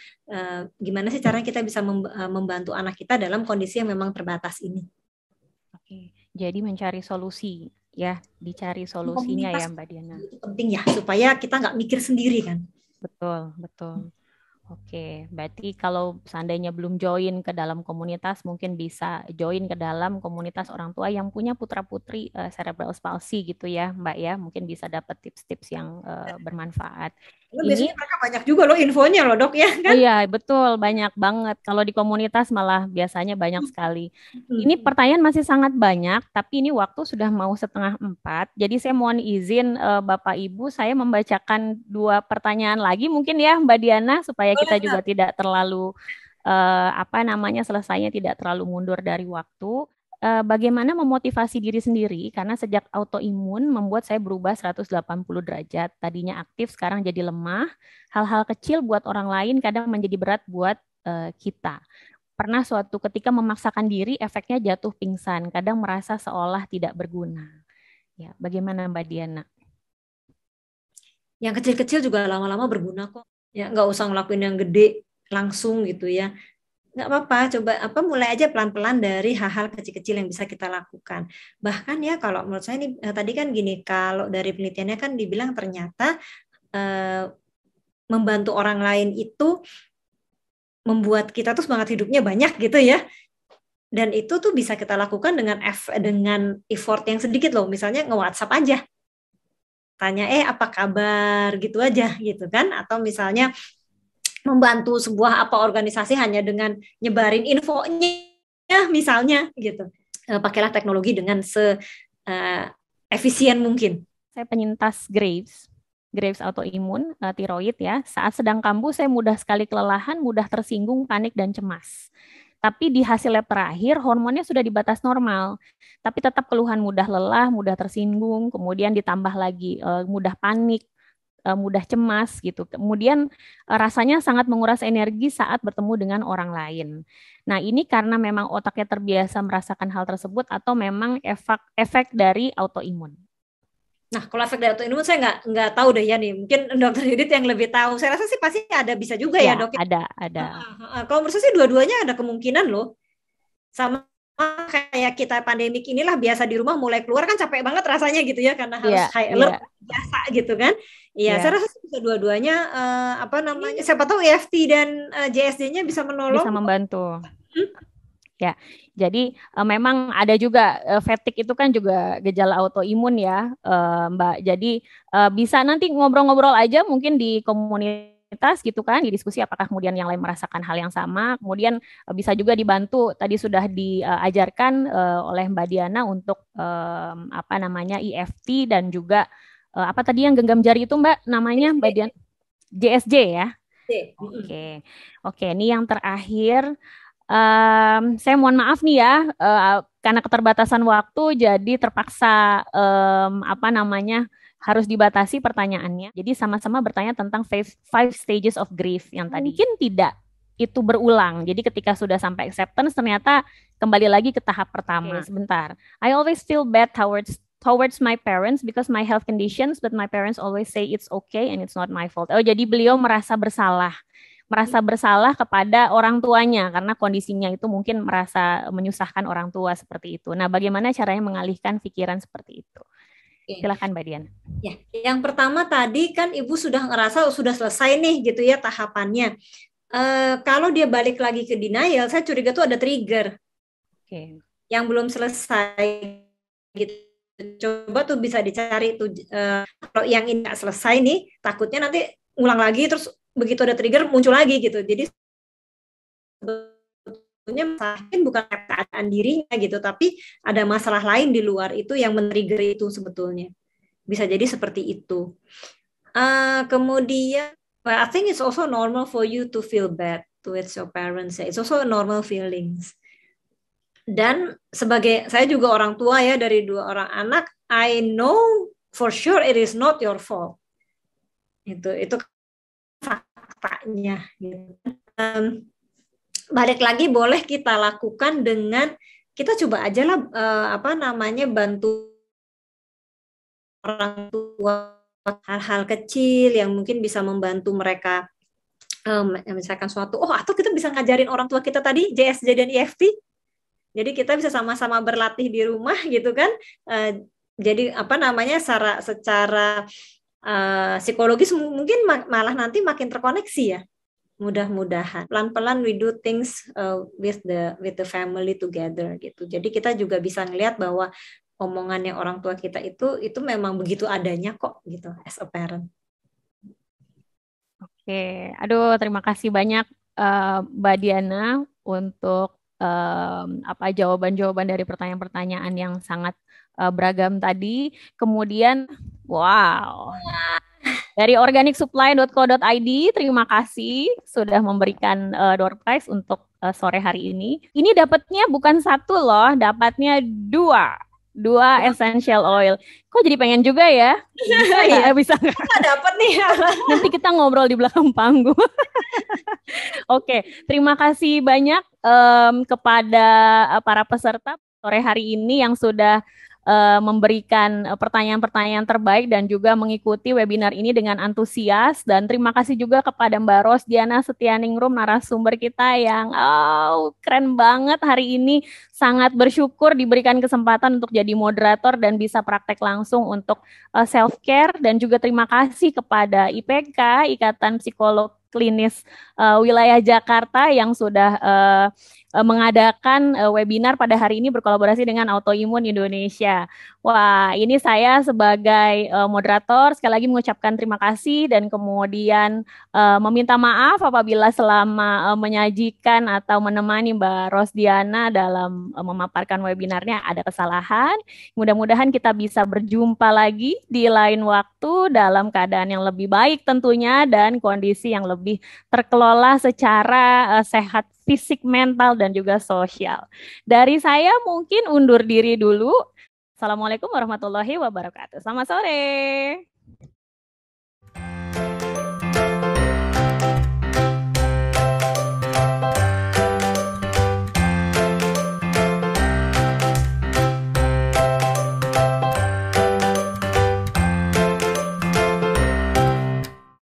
gimana sih caranya kita bisa membantu anak kita dalam kondisi yang memang terbatas ini. Oke, jadi mencari solusi ya, dicari solusinya ya Mbak Diana. Itu penting ya supaya kita nggak mikir sendiri kan. Betul, betul. Oke, berarti kalau seandainya belum join ke dalam komunitas, mungkin bisa join ke dalam komunitas orang tua yang punya putra-putri cerebral palsy gitu ya, Mbak ya. Mungkin bisa dapat tips-tips yang bermanfaat. Biasanya mereka banyak juga loh infonya loh dok ya kan? Iya, betul, banyak banget. Kalau di komunitas malah biasanya banyak sekali. Ini pertanyaan masih sangat banyak, tapi ini waktu sudah mau 3:30. Jadi saya mohon izin Bapak Ibu, saya membacakan 2 pertanyaan lagi mungkin ya Mbak Diana, supaya kita juga tidak terlalu selesainya tidak terlalu mundur dari waktu. Bagaimana memotivasi diri sendiri karena sejak autoimun membuat saya berubah 180 derajat. Tadinya aktif, sekarang jadi lemah. Hal-hal kecil buat orang lain kadang menjadi berat buat kita. Pernah suatu ketika memaksakan diri, efeknya jatuh pingsan. Kadang merasa seolah tidak berguna. Ya, bagaimana Mbak Diana? Yang kecil-kecil juga lama-lama berguna kok. Ya, nggak usah ngelakuin yang gede langsung gitu ya. Nggak apa-apa, coba mulai aja pelan-pelan dari hal-hal kecil-kecil yang bisa kita lakukan. Bahkan ya kalau menurut saya ini tadi kan gini, kalau dari penelitiannya kan dibilang ternyata membantu orang lain itu membuat kita tuh semangat hidupnya banyak gitu ya. Dan itu tuh bisa kita lakukan dengan effort yang sedikit loh. Misalnya nge-WhatsApp aja. Tanya apa kabar gitu aja gitu kan. Atau misalnya membantu sebuah organisasi hanya dengan nyebarin infonya misalnya gitu. Pakailah teknologi dengan efisien mungkin. Saya penyintas Graves autoimun, tiroid ya. Saat sedang kambuh saya mudah sekali kelelahan, mudah tersinggung, panik dan cemas. Tapi di hasil lab terakhir hormonnya sudah di batas normal. Tapi tetap keluhan mudah lelah, mudah tersinggung, kemudian ditambah lagi mudah panik, mudah cemas gitu. Kemudian rasanya sangat menguras energi saat bertemu dengan orang lain. Nah, ini karena memang otaknya terbiasa merasakan hal tersebut atau memang efek dari autoimun. Nah, kalau efek dari autoimun saya nggak tahu deh ya nih. Mungkin dokter Yudit yang lebih tahu. Saya rasa sih pasti ada, bisa juga ya dok. Ada. Kalau menurut saya sih dua-duanya ada kemungkinan loh. Sama kayak kita pandemik inilah biasa di rumah mulai keluar kan capek banget rasanya gitu ya karena harus high alert biasa gitu kan. Iya, saya rasa bisa dua-duanya siapa tahu EFT dan JSD-nya bisa menolong, bisa membantu. Ya, jadi memang ada juga fatigue itu kan juga gejala autoimun ya, Mbak. Jadi bisa nanti ngobrol-ngobrol aja mungkin di komunitas gitu kan, di diskusi apakah kemudian yang lain merasakan hal yang sama. Kemudian bisa juga dibantu, tadi sudah diajarkan oleh Mbak Diana untuk EFT dan juga apa tadi yang genggam jari itu Mbak namanya Mbak Diana? JSJ ya. Oke, ini yang terakhir. Saya mohon maaf nih ya, karena keterbatasan waktu, jadi terpaksa harus dibatasi pertanyaannya. Jadi sama-sama bertanya tentang five stages of grief yang tadi. Mungkin tidak itu berulang. Jadi ketika sudah sampai acceptance, ternyata kembali lagi ke tahap pertama. Sebentar. I always feel bad towards my parents because my health conditions, but my parents always say it's okay and it's not my fault. Oh, jadi beliau merasa bersalah kepada orang tuanya karena kondisinya itu mungkin merasa menyusahkan orang tua seperti itu. Nah, bagaimana caranya mengalihkan pikiran seperti itu? Silakan Mbak Dian. Ya, yang pertama tadi kan Ibu sudah ngerasa sudah selesai nih gitu ya tahapannya. Kalau dia balik lagi ke denial, saya curiga tuh ada trigger. Yang belum selesai gitu. Coba tuh bisa dicari tuh kalau yang ini nggak selesai nih, takutnya nanti ulang lagi terus begitu ada trigger muncul lagi gitu. Jadi sebetulnya mungkin bukan keadaan dirinya gitu, tapi ada masalah lain di luar itu yang men-trigger itu sebetulnya. Bisa jadi seperti itu. Kemudian, well, I think it's also normal for you to feel bad towards your parents. It's also a normal feelings. Dan sebagai saya juga orang tua ya dari 2 orang anak, I know for sure it is not your fault. Itu faktanya. Balik lagi boleh kita lakukan dengan kita coba aja lah bantu orang tua hal-hal kecil yang mungkin bisa membantu mereka misalkan suatu atau kita bisa ngajarin orang tua kita tadi JSJ dan EFT. Jadi kita bisa sama-sama berlatih di rumah gitu kan. Jadi secara psikologis mungkin malah nanti makin terkoneksi ya. Mudah-mudahan pelan-pelan we do things with the family together gitu. Jadi kita juga bisa ngelihat bahwa omongannya orang tua kita itu memang begitu adanya kok gitu as a parent. Oke, aduh terima kasih banyak Mbak Diana untuk jawaban-jawaban dari pertanyaan-pertanyaan yang sangat beragam tadi. Kemudian, wow, dari organicsupply.co.id, terima kasih sudah memberikan door prize untuk sore hari ini. Ini dapatnya bukan 1 loh, dapatnya 2 essential oil. Kok jadi pengen juga ya? Bisa nggak? Nggak dapat nih. Nanti kita ngobrol di belakang panggung. Oke, terima kasih banyak kepada para peserta sore hari ini yang sudah memberikan pertanyaan-pertanyaan terbaik dan juga mengikuti webinar ini dengan antusias. Dan terima kasih juga kepada Mbak Rosdiana Setianingrum, narasumber kita yang keren banget hari ini. Sangat bersyukur diberikan kesempatan untuk jadi moderator dan bisa praktek langsung untuk self-care. Dan juga terima kasih kepada IPK, Ikatan Psikolog Klinis Wilayah Jakarta yang sudah mengadakan webinar pada hari ini berkolaborasi dengan Autoimun Indonesia. Wah, ini saya sebagai moderator sekali lagi mengucapkan terima kasih dan kemudian meminta maaf apabila selama menyajikan atau menemani Mbak Rosdiana dalam memaparkan webinarnya ada kesalahan. Mudah-mudahan kita bisa berjumpa lagi di lain waktu dalam keadaan yang lebih baik tentunya dan kondisi yang lebih terkelola secara sehat fisik, mental, dan juga sosial. Dari saya mungkin undur diri dulu. Assalamualaikum warahmatullahi wabarakatuh. Selamat sore.